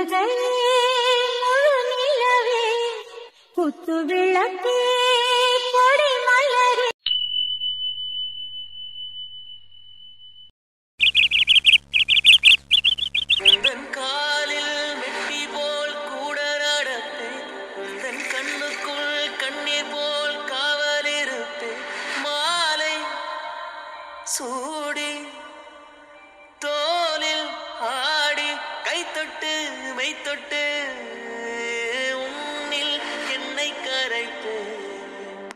புன்னகை முழு நிலவே புத்து விளக்கே பொடி மலரே. உந்தன் காலில் மெட்டி போல் கூட நடப்பேன், உந்தன் கண்ணுக்குள் கண்ணீர் போல் காவல் இருப்பேன். மாலை சூடி தோலில் ஆடி கைத்தொட்டு மெய்த்தொட்டு உன்னில் என்னை கரைப்பேன்.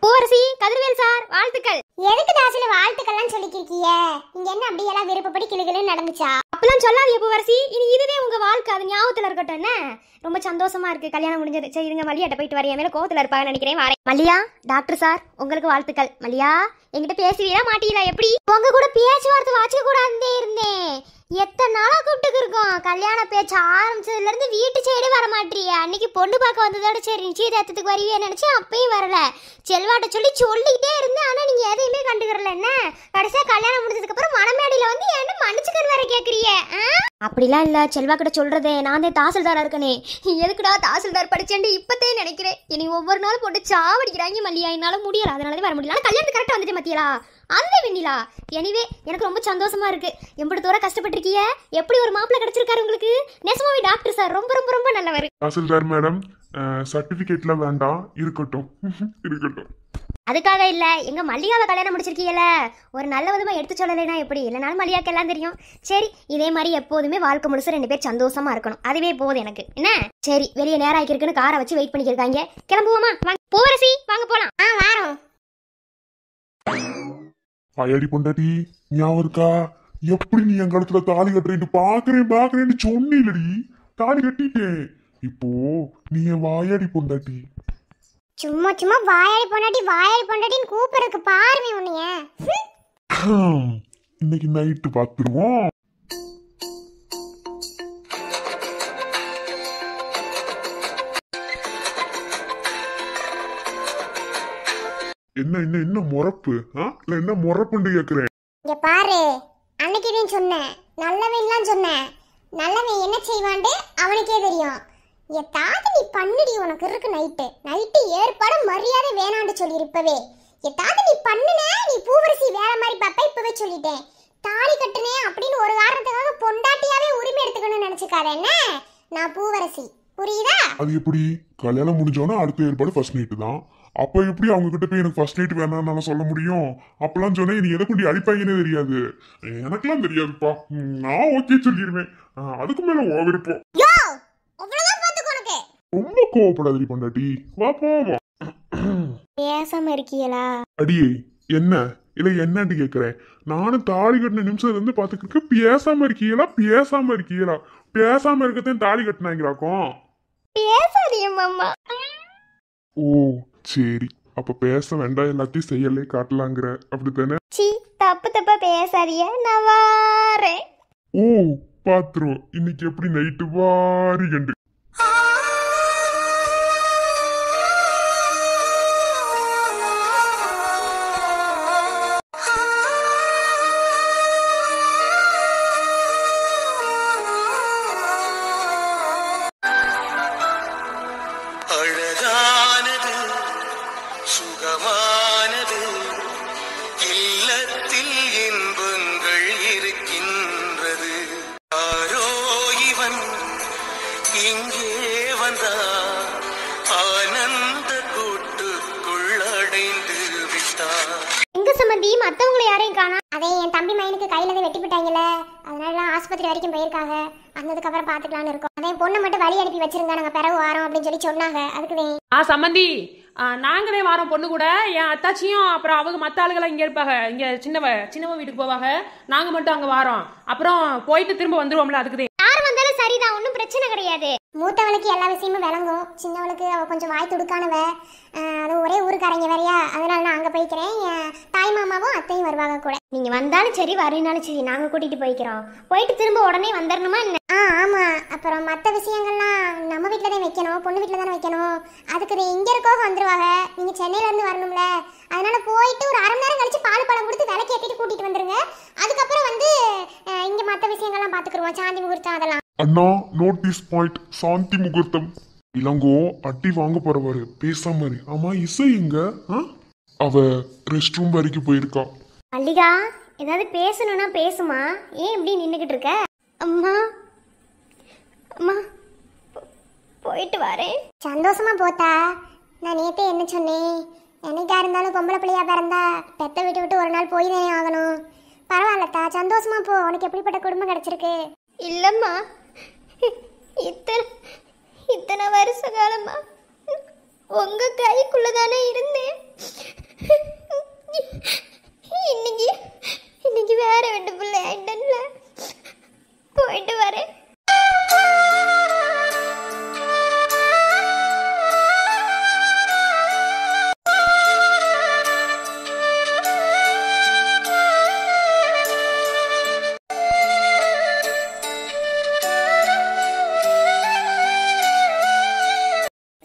பூவரசி, கதிர்வேல் சார், வாழ்த்துக்கள். எதுக்கு தாசில வாழ்த்துக்கள்லாம் சொல்லிக்கிருக்கீங்க? நீங்க என்ன அப்படியே எல்லாம் விருப்பப்படி கிளுகிளுன்னு நடந்துச்சா? அப்பெல்லாம் சொல்லாதீங்க பூவரசி, இனி இதுவே உங்க வாழ்க்கை, அது ஞாபகத்துல இருக்கட்டும். என்ன ரொம்ப சந்தோஷமா இருக்கு, கல்யாணம் முடிஞ்சது. சரி இருங்க, மல்லியாட்ட போயிட்டு வரேன், மேல கோவத்துல இருப்பாங்க நினைக்கிறேன். வரேன். மல்லியா, டாக்டர் சார் உங்களுக்கு வாழ்த்துக்கள். மல்லியா, என்கிட்ட பேசுவீரா மாட்டீங்களா? எப்படி உங்க கூட பேச்சுவார்த்தை வச்சுக்க கூடாதுன்னே இருந்தேன். எத்தனை நாளா கூப்பிட்டு இருக்கோம், கல்யாண பேச்சு ஆரம்பிச்சதுல இருந்து வீட்டு சைடு வர மாட்டியா? அன்னைக்கு பொண்ணு பார்க்க வந்ததோட சரி நிச்சயதார்த்தத்துக்கு வருவே நினைச்சேன், அப்பயும் வரல. செல்வாட்ட சொல்லிக்கிட்டே இருந்தேன், ஆனா நீங்க எதையுமே கண்டுக்கிறல. என்ன கடைசியா கல்யாணம் முடிஞ்சதுக்கு அப்புறம் மணமேடியில வந்து என்ன மன்னிச்சுக்கர் வேற கேக்குறீங்க? அப்படிலாம் இல்ல, செல்வா கிட்ட சொல்றதே நான் தான் தாசில்தாரா இருக்கனே. எதுக்குடா தாசில்தார் படிச்சேன்னு இப்பத்தே நினைக்கிறேன். இனி ஒவ்வொரு நாளும் போட்டு சாவடிக்கிறாங்க மல்லியா, என்னால முடியல, அதனாலதான் வர முடியல. கல்யாணத்துக்கு கரெக்டா வந்துட்டு மத்தியலா, அதுவே வெண்ணிலா. எனிவே எனக்கு ரொம்ப சந்தோஷமா இருக்கு. எம்பது தூரம் கஷ்டப்பட்டிருக்கீங்க, எப்படி ஒரு மாப்பிள்ளை கிடைச்சிருக்காரு உங்களுக்கு. நெசமாவே டாக்டர் சார் ரொம்ப ரொம்ப ரொம்ப நல்லவர். தாசில்தார் மேடம், சர்டிபிகேட்ல வேண்டாம், இருக்கட்டும் இருக்கட்டும். அதுக்காக இல்ல, எங்க மல்லிகாவை கல்யாணம் முடிச்சிருக்கீங்கல்ல, ஒரு நல்ல விதமா எடுத்து சொல்லலைன்னா எப்படி? இல்லைனாலும் மல்லிகாக்கு எல்லாம் தெரியும். சரி, இதே மாதிரி எப்போதுமே வாழ்க்கை முழுசு ரெண்டு பேர் சந்தோஷமா இருக்கணும், அதுவே போதும் எனக்கு. என்ன சரி, வெளியே நேரம் ஆக்கிருக்குன்னு காரை வச்சு வெயிட் பண்ணிக்கிருக்காங்க, கிளம்புவோமா? வாங்க பூவரசி, வாங்க போலாம். வாரோம். அயடி பொண்டாட்டி, ஞாபகம் இருக்கா? எப்படி நீ என் கழுத்துல தாலி கட்டுறேன்னு பாக்குறேன்னு சொன்னீலடி, தாலி கட்டிட்டேன். இப்போ நீ என் வாயாடி பொண்டாட்டி. சும்மா சும்மா வாயாடி பொண்டாட்டின்னு கூப்பிடுறதுக்கு பாருமே உன்னைய. இன்னைக்கு நைட்டு பாத்துருவோம். என்ன என்ன என்ன முறப்பு? இல்ல என்ன முறப்புன்னு கேக்குறேன். இங்க பாரு, அன்னைக்கு நீ சொன்ன நல்லவன்லாம் சொன்ன, நல்லவன் என்ன செய்வான்ட்டு அவனுக்கே தெரியும். எதாவது நீ பண்ணுடி, உனக்கு இருக்கு நைட்டு ஏற்பாடு மரியாதை வேணான்னு சொல்லியிருப்பவே. எதாவது நீ பண்ணுன, நீ பூவரசி வேற மாதிரி பாப்பா, இப்பவே சொல்லிட்டேன். தாலி கட்டுனே அப்படின்னு ஒரு காரணத்துக்காக பொண்டாட்டியாவே உரிமை எடுத்துக்கணும்னு நினைச்சுக்காத. என்ன, நான் பூவரசி, புரியுதா? அது எப்படி? கல்யாணம் முடிஞ்சோன்னா அடுத்த ஏற்பாடு ஃபர்ஸ்ட் நைட்டு தான். அப்ப எப்படி அவங்க கிட்ட போய் எனக்கு ஃபர்ஸ்ட் நைட் வேணாம்னு சொல்ல முடியும்? அப்பெல்லாம் சொன்னா நீ எதை கொண்டு அடிப்பாங்கன்னே தெரியாது. எனக்கெல்லாம் தெரியாதுப்பா, நான் ஓகே சொல்லிடுவேன். அதுக்கு மேல ஓ விருப்பம். ரொம்ப கோவப்படாதீ பொண்டாட்டி, வா போவோம். பேசாம இருக்கீங்களா? அடியே என்ன இல்ல என்னன்னு கேக்குறேன். நானும் தாலி கட்டின நிமிஷத்துல இருந்து பாத்துக்கிட்டு பேசாம இருக்கீங்களா? பேசாம இருக்கத்தான் தாலி கட்டினாங்களாக்கும். பேசாதீங்க மாமா. ஓ சரி, அப்ப பேச வேண்டாம், எல்லாத்தையும் செய்யலே காட்டலாங்கிற, அப்படித்தானே? சி, தப்பா பேசாதீங்க, நான் வாரேன். ஓ பாத்துருவோம், இன்னைக்கு எப்படி நைட்டு வாரி கண்டு. அழகானது சுகமானது, இல்லத்தில் இன்பங்கள் இருக்கின்றது. ஆரோ இவன் இங்கே வந்தார், ஆனந்த கூட்டுக்குள் அடைந்து விட்டார். எங்க சம்பந்தி, மத்தவங்களை யாரையும் காணோம். அதே என் தம்பி மைனுக்கு கையில வெட்டி போட்டாங்கல்ல, அதனால ஆஸ்பத்திரி வரைக்கும் போயிருக்காங்க. வந்ததுக்கு அப்புறம் பாத்துக்கலாம்னு இருக்கோம். அதே பொண்ணை மட்டும் வழி அனுப்பி வச்சிருங்க, நாங்க பிறகு வாரோம் அப்படின்னு சொன்னாங்க. அதுக்குதான் சம்பந்தி, நாங்களே வாரோம் பொண்ணு கூட. என் அத்தாச்சியும் அப்புறம் அவங்க மற்ற ஆளுகளாம் இங்கே இருப்பாங்க, இங்கே சின்னவ வீட்டுக்கு போவாங்க. நாங்கள் மட்டும் அங்கே வாரோம், அப்புறம் போயிட்டு திரும்ப வந்துருவோம்ல, அதுக்குதே. யார் வந்தாலும் சரிதான், ஒன்றும் பிரச்சனை கிடையாது. மூத்தவளுக்கு எல்லா விஷயமும் விளங்கும், சின்னவளுக்கு அவ கொஞ்சம் வாய் துடுக்கானவ. அது ஒரே ஊருக்காரங்க வேறையா, அதனால நான் அங்கே போய்க்கிறேன். தாய் மாமாவும் அத்தையும் வருவாங்க கூட. நீங்க வந்தாலும் சரி வரனாலும் சரி, நாங்க கூட்டிட்டு போய்க்கிறோம். போயிட்டு திரும்ப உடனே வந்துடணுமா என்ன? ஆமா, அப்புறம் மற்ற விஷயங்கள்லாம் நம்ம வீட்டில் தான் வைக்கணும், பொண்ணு வீட்டில் தானே வைக்கணும். அதுக்கு இங்கே இருக்கோ வந்துருவாங்க, நீங்கள் சென்னையிலேருந்து வரணும்ல. அதனால போயிட்டு ஒரு அரை மணி நேரம் கழிச்சு பால் பழம் கொடுத்து விலை கேட்டிட்டு கூட்டிட்டு வந்துருங்க. அதுக்கப்புறம் வந்து இங்கே மற்ற விஷயங்கள்லாம் பார்த்துக்குருவோம், சாந்தி முகூர்த்தம் அதெல்லாம். அண்ணா நோட்டீஸ் பாயிண்ட் சாந்தி முகூர்த்தம். இளங்கோ அட்டி வாங்க போறவாரு பேசாம இரு. ஆமா இசை எங்க? அவ ரெஸ்ட் ரூம் வரைக்கும் போயிருக்கா. மல்லிகா ஏதாவது பேசணும்னா பேசுமா, ஏன் இப்படி நின்றுக்கிட்டு இருக்க? அம்மா அம்மா போயிட்டு வரேன். சந்தோஷமா போத்தா. நான் நேத்தே என்ன சொன்னேன், என்னைக்கா இருந்தாலும் பொம்பளை பிள்ளையா பிறந்தா பெத்த விட்டு விட்டு ஒரு நாள் போய் தானே ஆகணும். பரவாயில்லத்தா, சந்தோஷமா போ. உனக்கு எப்படிப்பட்ட குடும்பம் கிடைச்சிருக்கு? இல்லம்மா, இத்தனை வருஷ காலமா உங்க கைக்குள்ளதானே இருந்தேன். இன்னைக்கு வேற வீட்டு பிள்ளை ஆயிட்டேன்ல. போயிட்டு வரேன்.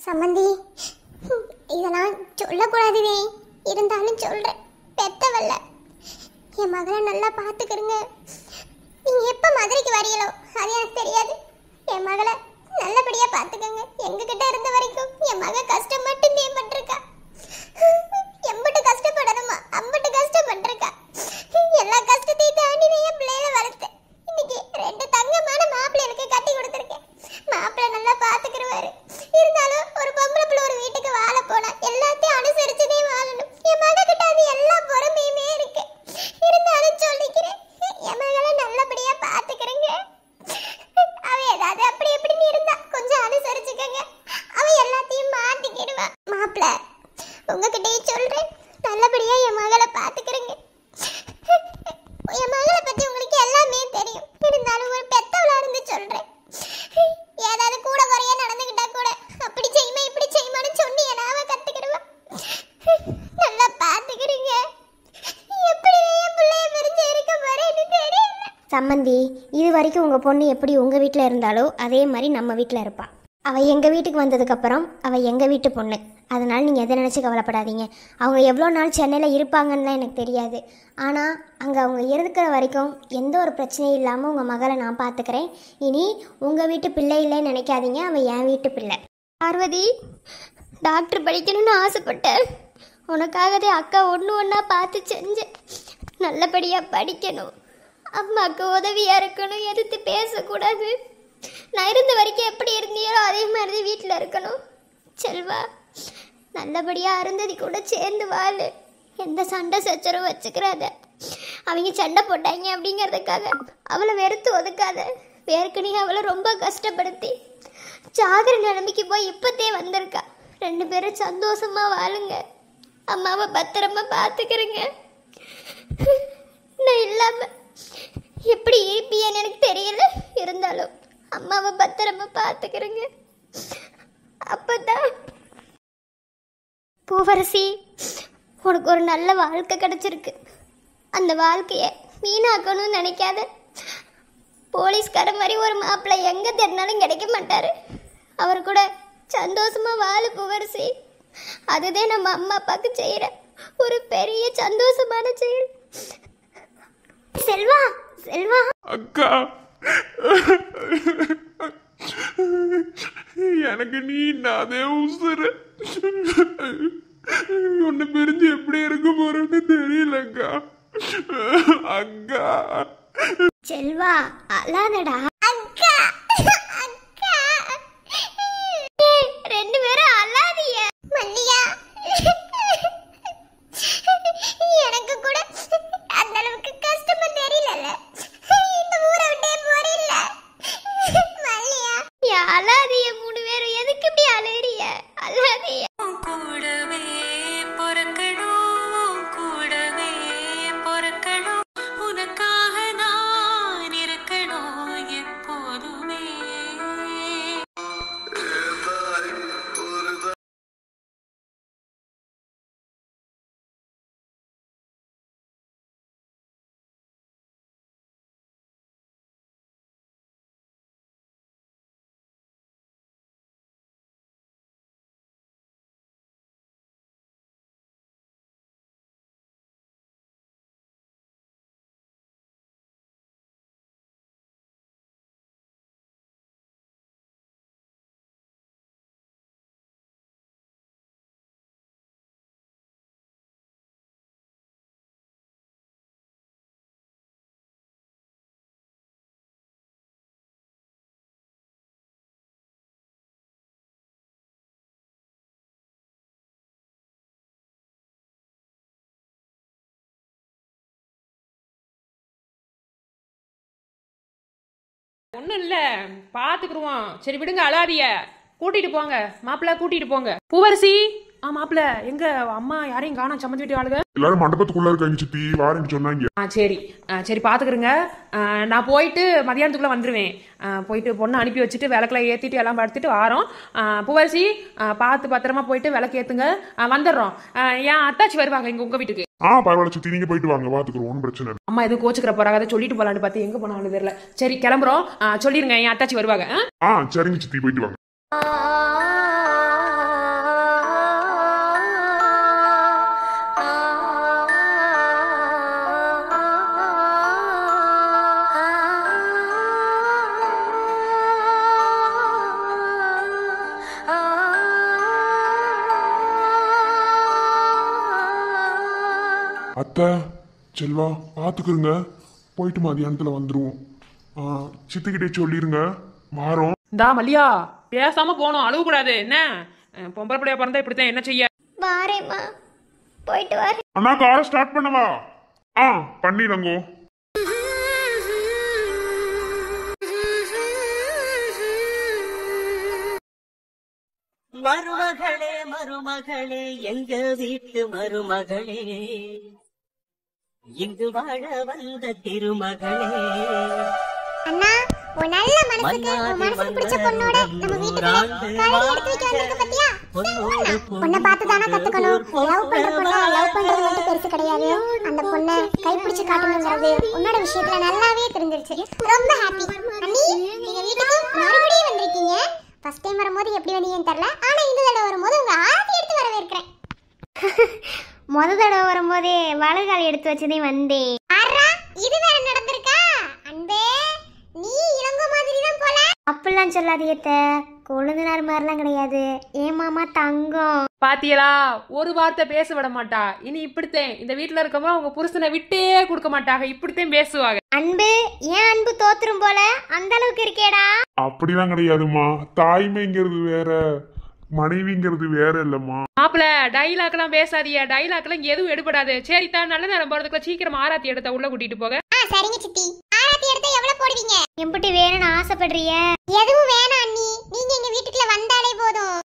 சம்மந்தி, இதெல்லாம் சொல்லக்கூடாதுவே, இருந்தாலும் சொல்றேன். பெத்தவல்ல, என் மகளை நல்லா பார்த்துக்கிறங்க. நீங்க எப்ப மதுரைக்கு வரீங்களோ அது எனக்கு தெரியாது. என் மகளை நல்லபடியா பார்த்துக்கங்க. எங்க கிட்ட இருந்த வரைக்கும் என் மக கஷ்டம் மட்டும் பட்டிருக்கா. எம்பிட்டு கஷ்டப்படணுமா அம்பிட்டு கஷ்டப்பட்டிருக்கா. எல்லா கஷ்டத்தையும் தாண்டி என் பிள்ளைகளை வளர்த்தேன். இன்னைக்கு 2 தங்கமான மாப்பிள்ளைகளுக்கு கட்டி கொடுத்துருக்கேன். மாப்பிள்ளை நல்லா பார்த்துக்கிறவாரு. இருந்தாலும் ஒரு பொம்பளை பிள்ளை ஒரு வீட்டுக்கு வாழ போனா எல்லாத்தையும் அனுசரிச்சுதே வாழணும். என் மக கிட்ட அது எல்லா பொறுமையுமே இருக்கு. இருந்தாலும் சொல்லிக்கிறேன், என் மகளை நல்லபடியா பார்த்துக்கிறேங்க. அவ ஏதாவது அப்படி எப்படின்னு இருந்தா கொஞ்சம் அனுசரிச்சுக்கங்க. அவ எல்லாத்தையும் மாட்டிக்கிடுவா. மாப்பிள்ளை உங்ககிட்டயும் சொல்றேன், நல்லபடியா என் மகளை பார்த்துக்கிறேங்க. என் மகளை பத்தி உங்களுக்கு எல்லாமே தெரியும். இருந்தாலும் ஒரு பெத்தவளா இருந்து சொல்றேன், ஏதாவது கூட குறைய நடந்துகிட்டா கூட அப்படி செய்யுமா இப்படி செய்யுமான்னு சொன்னீங்கன்னா அவ கத்துக்கிடுவா. நல்லா பாத்துக்கிறீங்க. எப்படி என் பிள்ளைய பிரிஞ்சு இருக்க போறேன்னு தெரியல. சம்மந்தி, இது வரைக்கும் உங்கள் பொண்ணு எப்படி உங்கள் வீட்டில் இருந்தாலோ அதே மாதிரி நம்ம வீட்டில் இருப்பா. அவள் எங்கள் வீட்டுக்கு வந்ததுக்கப்புறம் அவள் எங்கள் வீட்டு பொண்ணு. அதனால் நீங்கள் எதை நினச்சி கவலைப்படாதீங்க. அவங்க எவ்வளோ நாள் சென்னையில் இருப்பாங்கன்னு எனக்கு தெரியாது. ஆனால் அங்கே அவங்க இருக்கிற வரைக்கும் எந்த ஒரு பிரச்சனையும் இல்லாமல் உங்கள் மகளை நான் பார்த்துக்கிறேன். இனி உங்கள் வீட்டு பிள்ளை இல்லைன்னு நினைக்காதீங்க, அவள் என் வீட்டு பிள்ளை. பார்வதி, டாக்டர் படிக்கணும்னு ஆசைப்பட்டேன். உனக்காகவே அக்கா ஒன்றா பார்த்து செஞ்சேன். நல்லபடியாக படிக்கணும், அம்மாவுக்கு உதவியாக இருக்கணும், எதிர்த்து பேசக்கூடாது. நான் இருந்த வரைக்கும் எப்படி இருந்தீங்களோ அதே மாதிரி வீட்டில் இருக்கணும். செல்வா, நல்லபடியாக அருந்ததி கூட சேர்ந்து வாழு. எந்த சண்டை சச்சரவும் வச்சுக்கிறாத. அவங்க சண்டை போட்டாங்க அப்படிங்கிறதுக்காக அவளை வெறுத்து ஒதுக்காத. ஏற்கனவே அவளை ரொம்ப கஷ்டப்படுத்தி சாகிற நிலைமைக்கு போய் இப்போத்தே வந்திருக்கா. 2 பேரும் சந்தோஷமா வாழுங்க. அம்மாவை பத்திரமா பார்த்துக்கிறேங்க. நான் இல்லாமல் எப்படி இருப்பியன்னு எனக்கு தெரியல. இருந்தாலும் அம்மாவை பத்திரமா பார்த்துக்கிறேங்க. அப்பதான் பூவரசி, உனக்கு ஒரு நல்ல வாழ்க்கை கிடைச்சிருக்கு. அந்த வாழ்க்கையை வீணாக்கணும்னு நினைக்காத. போலீஸ்கார மாதிரி ஒரு மாப்பிள்ளை எங்கே தேடினாலும் கிடைக்க மாட்டாரு. அவர் கூட சந்தோஷமா வாழு பூவரசி. அதுதான் நம்ம அம்மா அப்பாவுக்கு செய்கிற ஒரு பெரிய சந்தோஷமான செயல். செல்வா, செல்வா அக்கா, எனக்கு நீ அதே உசுறு. உன்னை பிரிஞ்சு எப்படி இருக்க போறேன்னு தெரியலக்கா. அக்கா செல்வா, அழாதடா. அக்கா அக்கா 2 பேரும் அழாதீங்க. மல்லியா, எனக்கு கூட அந்த அளவுக்கு கஷ்டமா தெரியல. இந்த ஊரை விட்டே போறீல்ல மல்லியா. அழாதீங்க 3 பேரும். எதுக்கு இப்படி அழுகிறீங்க? அழாதீங்க. கூடவே பொறக்கணும், கூடவே பொறக்கணும், உனக்காக நான் இருக்கணும். ஒன்றும் இல்லை, பார்த்துக்குருவோம். சரி விடுங்க, அழாதிய. கூட்டிட்டு போங்க மாப்பிள்ள, கூட்டிட்டு போங்க. பூவரசி, மாப்பிள்ள எங்க அம்மா யாரையும் காணோம், சம்மந்தி வீட்டு ஆளுங்க எல்லாரும் மண்டபத்துக்குள்ள இருக்காங்க சித்தி, வாரேன்னு சொன்னாங்க. சரி சரி பார்த்துக்குறேங்க. நான் போயிட்டு மதியானத்துக்குள்ளே வந்துடுவேன். போயிட்டு பொண்ணை அனுப்பி வச்சுட்டு விளக்கெல்லாம் ஏற்றிட்டு எல்லாம் படுத்துட்டு வாரோம். பூவரசி, பார்த்து பத்திரமா போயிட்டு விளக்கு ஏற்றுங்க, வந்துடுறோம். என் அத்தாச்சி வருவாங்க இங்கே உங்கள் வீட்டுக்கு. பரவாயில்ல சித்தி, நீங்க போயிட்டு வாங்க, பாத்துக்கிறோம், ஒன்றும் பிரச்சனை இல்லை. அம்மா எதுவும் கோச்சுக்கிற போறாங்க, அதை சொல்லிட்டு போலான்னு பார்த்து எங்கே போனாலும் தெரியல. சரி கிளம்புறோம், சொல்லிடுங்க என் அத்தாச்சி வருவாங்க. சரிங்க சித்தி, போயிட்டு வாங்க. அத்தை, செல்வா, பார்த்துக்குருங்க, போயிட்டு மதியானத்தில் வந்துடுவோம். சித்திக்கிட்டே சொல்லிருங்க, வாரோம். இந்தா மல்லியா, பேசாம போனோம், அழுவக்கூடாது. என்ன பொம்பளை பிள்ளையா பிறந்தா இப்படித்தான், என்ன செய்ய. வாரேம்மா, போயிட்டு வாரு. அண்ணா, காரை ஸ்டார்ட் பண்ணவா? பண்ணிடுங்கோ. மருமகளே மருமகளே, எங்க வீட்டு மருமகளே, இங்கு வாழ வந்த திருமகளே. அண்ணா, உன் நல்ல மனசுக்கு உன் மனசுக்கு பிடிச்ச பொண்ணோட நம்ம வீட்டுக்கு காலையில எடுத்து வைக்க வந்திருக்க பாத்தியா? பொண்ணை பார்த்து தானே கத்துக்கணும். லவ் பண்ற பொண்ணை லவ் பண்றது மட்டும் பெருசு கிடையாது. அந்த பொண்ணை கைப்பிடிச்சு காட்டணுங்கிறது உன்னோட விஷயத்துல நல்லாவே தெரிஞ்சிருச்சு. ரொம்ப ஹாப்பி அண்ணி, நீங்க வீட்டுக்கு மறுபடியும் வந்திருக்கீங்க. ஃபர்ஸ்ட் டைம் வரும்போது எப்படி வந்தீங்கன்னு தெரியல, ஆனா இந்த தடவை வரும்போது உங்க ஆரத்தி எடுத்து வரவேற்கிறேன். தடவை வரும்போதே வலகால் எடுத்து வச்சதே வந்தேன். இது வேற நடந்திருக்கா? அன்பே, நீ இளங்கோ மாதிரி தான் போல. அப்படிலாம் சொல்லாதீங்க, கொழுந்தனார் மாதிரிலாம் கிடையாது. ஏன் மாமா தங்கம். பாத்தியலா, ஒரு வார்த்தை பேச விட மாட்டா. இனி இப்படித்தான் இந்த வீட்டுல இருக்கவங்க அவங்க புருஷனை விட்டே கொடுக்க மாட்டாங்க, இப்படித்தான் பேசுவாங்க. அன்பு, ஏன் அன்பு தோத்துரும் போல அந்த அளவுக்கு இருக்கேடா? அப்படிலாம் கிடையாதுமா, தாய்மைங்கிறது வேற, மனைவிங்கிறது வேற இல்லம்மா. மாப்பிள்ள, டைலாக் எல்லாம் பேசாதீங்க, டைலாக் எல்லாம் எதுவும் எடுபடாது. சரிதான், நல்ல நேரம் போறதுக்குள்ள சீக்கிரம் ஆராத்தி எடுத்த உள்ள கூட்டிட்டு போக. சரிங்க சித்தி. ஆராத்தி எடுத்தா எவ்வளவு போடுவீங்க? எம்புட்டி வேணும்னு ஆசைப்படுறிய? எதுவும் வேணாம் அண்ணி, நீங்க எங்க வீட்டுக்குள்ள வந்தாலே போதும்.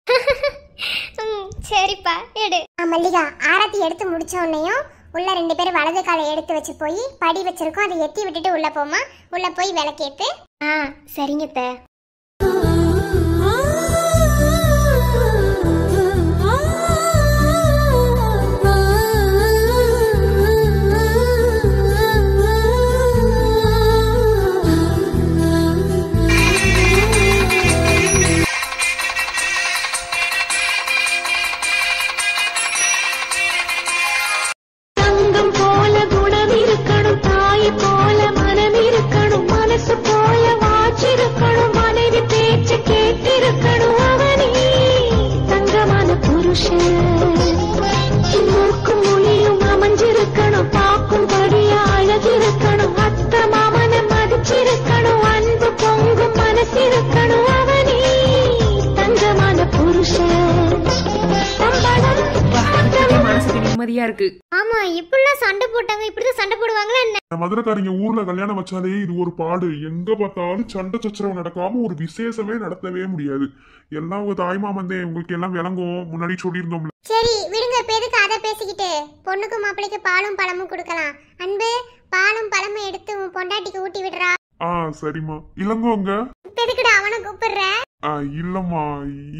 சரிப்பா, எடு. மல்லிகா, ஆராத்தி எடுத்து முடிச்ச உடனேயும் உள்ள 2 பேரும் வலது காலை எடுத்து வச்சு போய் படி வச்சிருக்கோம், அதை எத்தி விட்டுட்டு உள்ள போமா. உள்ள போய் விளக்கேத்து. சரிங்க அத்தை. இருக்கு. ஆமா, இப்படிலாம் சண்டை போட்டாங்க, இப்படிதான் சண்டை போடுவாங்களா என்ன? மதுரைக்காரங்க ஊர்ல கல்யாணம் வச்சாலே இது ஒரு பாடு. எங்க பார்த்தாலும் சண்டை சச்சரவு நடக்காம ஒரு விசேஷமே நடத்தவே முடியாது. எல்லாம் உங்க தாய்மாமந்தே, உங்களுக்கு எல்லாம் விளங்கும், முன்னாடி சொல்லியிருந்தோம்ல. சரி விடுங்க, இப்ப எதுக்கு அதை பேசிக்கிட்டு? பொண்ணுக்கு மாப்பிளைக்கு பாலும் பழமும் கொடுக்கலாம். அன்பு, பாலும் பழமும் எடுத்து உன் பொண்டாட்டிக்கு ஊட்டி விடுறா. சரிம்மா. இளங்கோங்க? எதுக்குடா அவனை கூப்பிடுற? இல்லம்மா,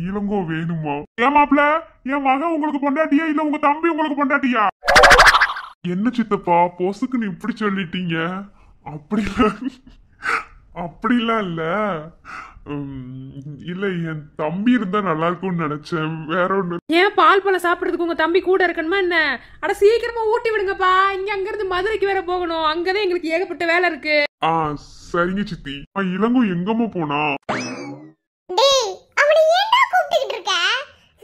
இளங்கோ வேணுமா? ஏன் மாப்பிள்ள, என் மகன் உங்களுக்கு பொண்டாட்டியா இல்ல உங்க தம்பி உங்களுக்கு பொண்டாட்டியா? என்ன சித்தப்பா பொசுக்குன்னு இப்படி சொல்லிட்டீங்க? அப்படிலாம் இல்ல. இல்ல, என் தம்பி இருந்தா நல்லா இருக்கும்னு நினைச்சேன், வேற ஒண்ணு. ஏன் பால் பழம் சாப்பிடுறதுக்கு உங்க தம்பி கூட இருக்கணுமா என்ன? அட சீக்கிரமா ஊட்டி விடுங்கப்பா, அங்க இருந்து மதுரைக்கு வேற போகணும், அங்கதான் எங்களுக்கு ஏகப்பட்ட வேலை இருக்கு. சரிங்க சித்தி. இளங்கோ எங்கம்மா போனா? டேய், அவனை ஏன்டா கூப்பிட்டுக்கிட்டு இருக்க?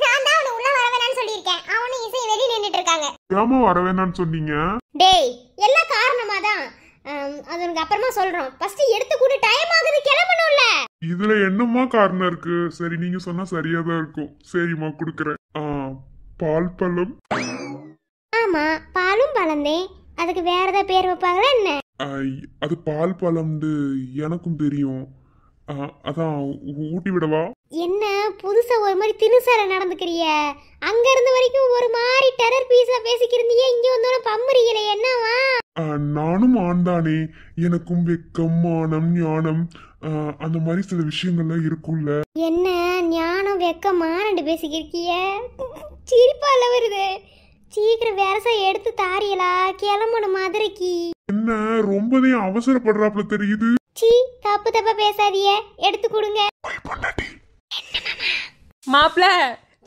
நான் தான் அவனை உள்ள வர வேணாம்னு சொல்லியிருக்கேன். அவனும் இசை வெளிய நின்னுட்டு இருக்காங்க. ஏமா வர வேணாம்னு சொன்னீங்க? டேய், எல்லாம் காரணமா தான். அது உனக்கு அப்புறமா சொல்றோம். ஃபர்ஸ்ட் எடுத்து கூட டைம் ஆகுது, கிளம்பணும்ல. இதுல என்னமா காரணம் இருக்கு? சரி, நீங்க சொன்னா சரியா தான் இருக்கும். சரிம்மா, குடுக்கறேன். பால் பழம். ஆமா, பாலும் பழந்தே. அதுக்கு வேற ஏதாவது பேர் வைப்பாங்களா என்ன? அது பால் பழம்னு எனக்கும் தெரியும். அதான் ஊட்டி விடவா? என்ன புதுசா ஒரு மாதிரி தினுசார நடந்துக்கிறிய? அங்க இருந்த வரைக்கும் ஒரு மாதிரி டெரர் பீஸா பேசிக்கிருந்தீங்க, இங்க வந்தோட பம்முறீங்களே, என்னவா? நானும் ஆண்டானே, எனக்கும் வெக்கம், மானம், ஞானம் அந்த மாதிரி சில விஷயங்கள்லாம் இருக்கும்ல. என்ன ஞானம் வெக்கமா ரெண்டு பேசிக்கிருக்கிய? சிரிப்பால வருது. சீக்கிரம் வேறசா எடுத்து தாரியலா, கிளம்பணும் மதுரைக்கு. என்ன ரொம்பவே அவசரப்படுறாப்ல தெரியுது. சீ, தப்பு தப்பா பேசாதீங்க, எடுத்து கொடுங்க. மாப்ள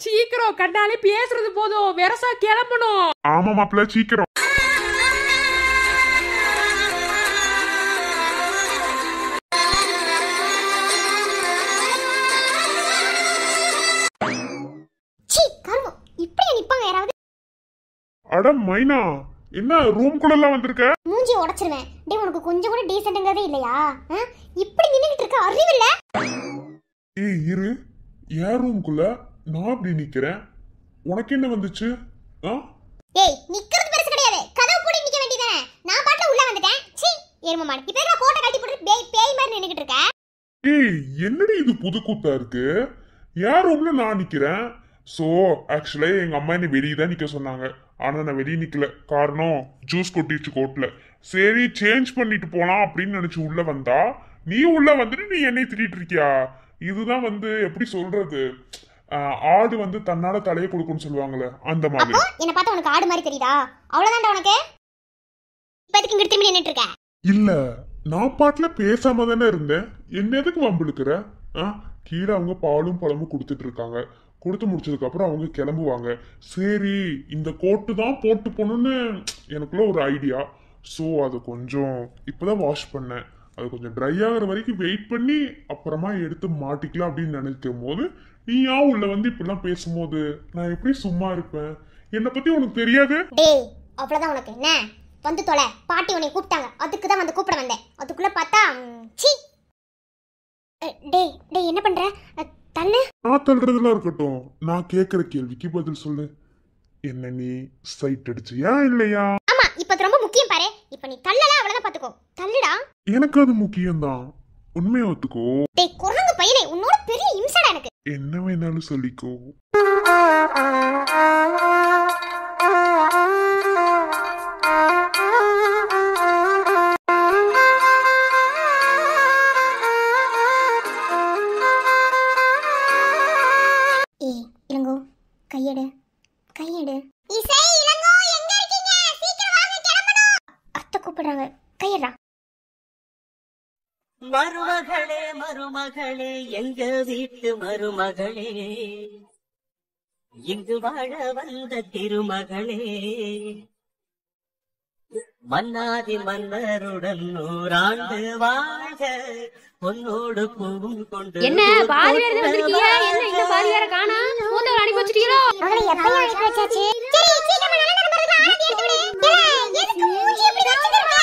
சீக்கிரம், கண்ணாலே பேசுறது போதும், வெரசா கிளம்பணும். ஆமா மாப்பிள்ள, சீக்கிரம். சீ, கருமம், இப்படியே நிப்பாங்க யாராவது? அட மைனா, என்ன ரூம்குள்ளலாம் வந்திருக்க? மூஞ்சி உடைச்சிருவேன். டேய், உனக்கு கொஞ்சம் கூட டீசென்ட்ங்கறதே இல்லையா? இப்படி நின்னுட்டு இருக்க, அறிவில்ல? ஏய் இரு, என் ரூம்குள்ள நான் அப்படி நிக்கிறேன், உனக்கு என்ன வந்துச்சு? ஏய், நிக்கிறது பெருசு கிடையாது, கதவு பூட்டி நிக்க வேண்டியதானே. நான் பாட்டுல உள்ள வந்துட்டேன். சீ, எருமமாடு, இப்போ நான் கோட்டை கட்டி போட்டு பேய் மாதிரி நின்னுட்டு இருக்க. ஏய், என்னடி இது புது கூத்தா இருக்கு? என் ரூம்ல நான் நிக்கிறேன். சோ ஆக்சுவலா எங்க அம்மா என்ன வெளியே தான் நிக்க சொன்னாங்க, ஆனா நான் வெளியே நிக்கல. காரணம், ஜூஸ் கொட்டிடுச்சு கோட்ல. சரி, சேஞ்ச் பண்ணிட்டு போலாம் அப்படின்னு நினைச்சு உள்ள வந்தா, நீ உள்ள வந்துட்டு நீ என்னை திட்டிட்டு இருக்கியா? இதுதான் எப்படி சொல்றது, ஆடு தன்னால தலையை கொடுக்கும்னு சொல்லுவாங்கல்ல, அந்த மாதிரி. என்ன பார்த்தா உனக்கு ஆடு மாதிரி தெரியுதா? அவ்வளவுதான்டா உனக்கு. இப்போதைக்கு இங்க திரும்பி நின்னுட்டு இருக்க. இல்ல, நான் பாட்டுல பேசாம தானே இருந்தேன், என்ன எதுக்கு வம்பிழுக்கிற? கீழே அவங்க பாலும் பழமும் கொடுத்துட்டு இருக்காங்க. கொடுத்து முடிச்சதுக்கு அப்புறம் அவங்க கிளம்புவாங்க. சரி, இந்த கோட்டு தான் போட்டு போகணும்னு எனக்குள்ள ஒரு ஐடியா. ஸோ அதை கொஞ்சம் இப்போதான் வாஷ் பண்ணேன். அது கொஞ்சம் ட்ரை ஆகிற வரைக்கும் வெயிட் பண்ணி அப்புறமா எடுத்து மாட்டிக்கலாம் அப்படின்னு நினைக்கும் போது, நீ ஏன் உள்ள இப்படிலாம் பேசும்போது நான் எப்படி சும்மா இருப்பேன்? என்னை பத்தி உனக்கு தெரியாது? டேய், அவ்வளவுதான் உனக்கு என்ன? வந்து தொலை, பாட்டி உன்னை கூப்பிட்டாங்க, அதுக்கு தான் கூப்பிட வந்தேன். அதுக்குள்ள பார்த்தா சீ. டேய் டேய், என்ன பண்ற? தள்ளு. நான் தள்ளுறதுலாம் இருக்கட்டும், நான் கேட்குற கேள்விக்கு பதில் சொல்லு. என்ன நீ சைட் அடிச்சியா இல்லையா? ஆமா, இப்ப அது ரொம்ப முக்கியம் பாரு. இப்ப நீ தள்ளல, அவ்வளவுதான், பாத்துக்கோ. தள்ளுடா. எனக்கு அது முக்கியம்தான், உண்மையை ஒத்துக்கோ. டேய் குரங்கு பையனே, உன்னோட பெரிய இம்சடா எனக்கு. என்ன வேணாலும் சொல்லிக்கோ. ஏய் இளங்கோ, கையெடு கையெடு. இசை, இளங்கோ எங்க இருக்கீங்க? சீக்கிரம் வாங்க, கிளம்பணும். அத்தை கூப்பிடுறாங்க, கையெடுடா. மருமகளே மருமகளே எங்க வீட்டு மருமகளே, இங்கு வாழ வந்த திருமகளே, மன்னாதி மன்னருடன் 100 ஆண்டு வாழ்க, பொன்னோடு பூவும் கொண்டு. என்ன பாதி வேற வந்திருக்கீங்க? என்ன இந்த பாதி வேற காணா? மூத்தவ அனுப்பி வச்சிட்டீங்களோ? அவளை எப்பவும் அனுப்பி வச்சாச்சு. சரி, சீக்கிரமா நல்ல நேரம் வருதா? ஆரத்தி எடுத்து விடு. ஏய், எதுக்கு மூஞ்சி இப்படி வச்சிருக்க?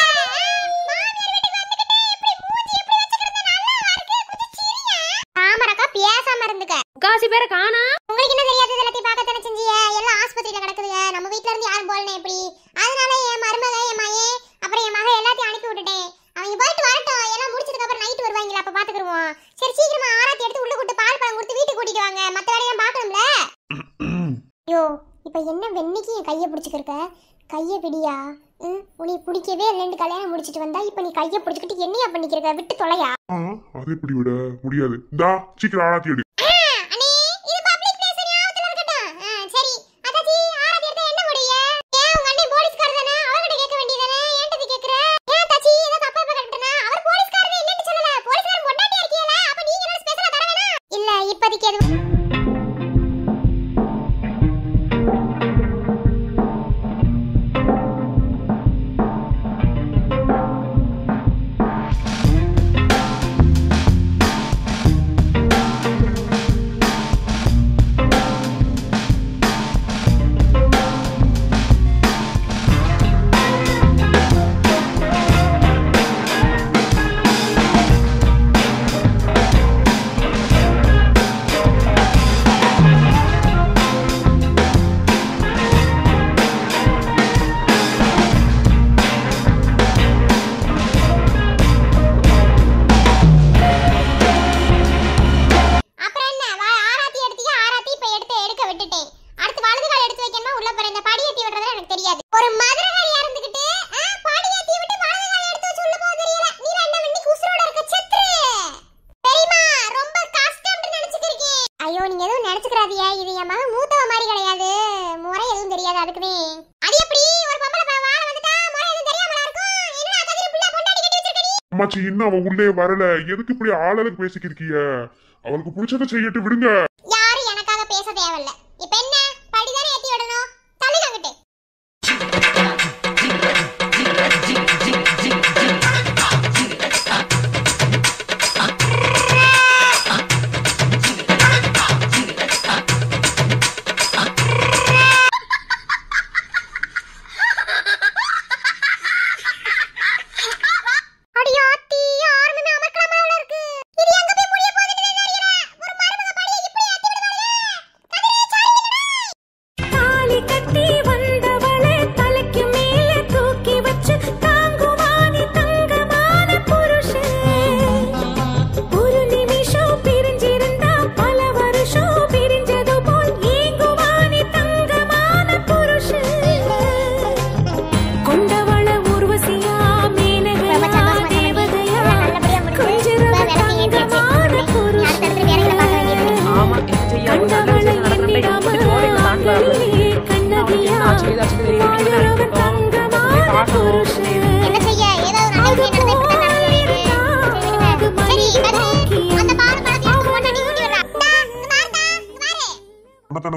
மாமியார் வீட்டுக்கு வந்துக்கிட்டே இப்படி மூஞ்சி இப்படி வச்சிருந்தா நல்லா இருக்கு, கொஞ்சம் சிரியா. ஆமாடா, பேசாம இருந்துக்க. முக்காசி பேரை காணா. உங்களுக்கு என்ன தெரியாது? இதெல்லாம் பார்க்க தானே செஞ்சீங்க. எல்லாம் ஆஸ்பத்திரியில கிடக்குதுங்க. நம்ம வீட்ல இருந்து யாரும் போலனே எப்படி? அதனால என் மருமக, என் மகன், அப்புறம் என் மகன் எல்லாத்தையும் அனுப்பி விட்டுட்டேன். அவங்க போயிட்டு வரட்டும், எல்லாம் முடிச்சதுக்கு அப்புறம் நைட் வருவாங்களா, அப்ப பாத்துக்குருவோம். சரி, சீக்கிரமா ஆராத்தி எடுத்து உள்ள கூட்டு பால் பழம் கொடுத்து வீட்டுக்கு கூட்டிட்டு வாங்க. மத்த வேலையெல்லாம் பார்க்கணும்ல. ஐயோ, இப்ப என்ன வெண்ணிக்கு என் கையை பிடிச்சிக்கிருக்க? கையை பிடியா? உன்னை பிடிக்கவே 2 கல்யாணம் முடிச்சிட்டு வந்தா, இப்ப நீ கையை பிடிச்சிக்கிட்டு என்னையா பண்ணிக்கிறக்க? விட்டு தொலையா. அதை இப்படி விட முடியாது. இந்தா சீக்கிரம் ஆராத்தி எடு. அதுக்குவே அது எப்படி ஒரு பொம்பளை வாழ வந்துட்டா முறை எதுவும் தெரியாமலா இருக்கும். என்ன கதிர புள்ள பொண்டாட்டி கட்டி வச்சிருக்கீ? அம்மாச்சி இன்னும் அவ உள்ளே வரல, எதுக்கு இப்படி ஆளலுக்கு பேசிக்கிருக்கீங்க? அவளுக்கு பிடிச்சத செய்யட்டு விடுங்க. யாரு எனக்காக பேச தேவையில்ல. இப்ப என்ன படிதானே ஏத்தி விடணும். தள்ளிடங்கிட்டு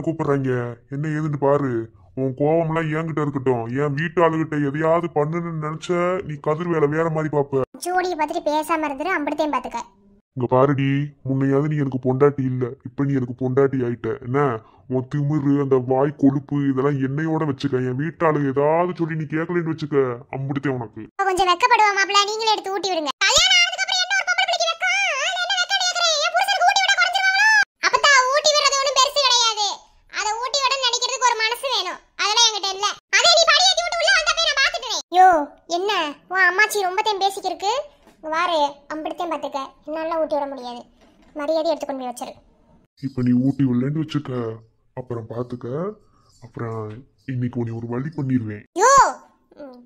கூப்பிடுறாங்க, என்ன ஏதுன்னு பாரு. உன் கோவம்லாம் என்கிட்ட இருக்கட்டும், என் வீட்டு ஆளுகிட்ட எதையாவது பண்ணுன்னு நினைச்ச நீ கதிர் வேலை வேற மாதிரி பாப்ப. ஜோடியை பார்த்துட்டு பேசாம இருந்துரு. அம்படுத்தையும் பாத்துக்க. இங்க பாருடி, முன்னையாவது நீ எனக்கு பொண்டாட்டி இல்ல, இப்ப நீ எனக்கு பொண்டாட்டி ஆயிட்ட. என்ன உன் திமிரு, அந்த வாய் கொழுப்பு இதெல்லாம் என்னையோட வச்சுக்க. என் வீட்டாளு ஏதாவது சொல்லி நீ கேட்கலன்னு வச்சுக்க, அம்படுத்தேன் உனக்கு. கொஞ்சம் வெக்கப்படுவா மாப்பிள்ள, நீங்களே எடுத்து ஊட்டி விடுங்க. என்ன உன் அம்மாச்சி ரொம்ப டைம் பேசிக்கிருக்கு வாரு. அம்படுத்தையும் பாத்துக்க. என்னால ஊட்டி விட முடியாது. மரியாதை எடுத்துக்கொண்டு போய் வச்சிரு. இப்ப நீ ஊட்டி விடலன்னு வச்சுக்க, அப்புறம் பாத்துக்க. அப்புறம் இன்னைக்கு நீ ஒரு வழி பண்ணிடுவேன். யோ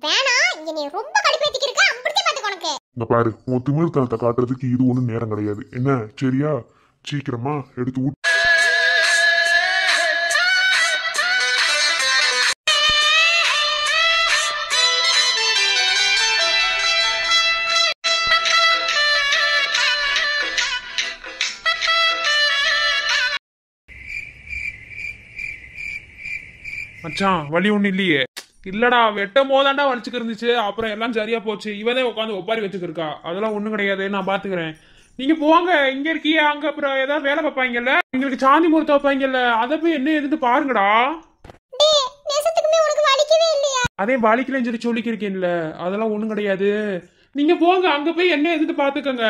வேணா, நீ ரொம்ப கடுப்பேத்திக்கிருக்க. அம்படுத்தையும் பாத்துக்க. உனக்கு இங்க பாரு, உன் திமிர்த்தனத்தை காட்டுறதுக்கு இது ஒண்ணும் நேரம் கிடையாது. என்ன சரியா? சீக்கிரமா எடுத்து ஊட்டி. மச்சான் வலி ஒண்ணு இல்லையே. இல்லடா வெட்டும் போதாண்டா வலிச்சுக்கு இருந்துச்சு, அப்புறம் எல்லாம் சரியா போச்சு. இவனே உட்காந்து ஒப்பாரி வச்சுக்கிருக்கா, அதெல்லாம் ஒண்ணும் கிடையாது, நான் பாத்துக்கிறேன். நீங்க போங்க, இங்க இருக்கிய அங்க அப்புறம் ஏதாவது வேலை பார்ப்பாங்கல்ல, எங்களுக்கு சாந்தி முகூர்த்தம் வைப்பாங்கல்ல, அதை போய் என்ன எதுன்னு பாருங்கடா. அதே வலிக்கலன்னு சொல்லி சொல்லிக்கிருக்கேன்ல, அதெல்லாம் ஒண்ணும் கிடையாது. நீங்க போங்க, அங்க போய் என்ன எதுன்னு பாத்துக்கங்க.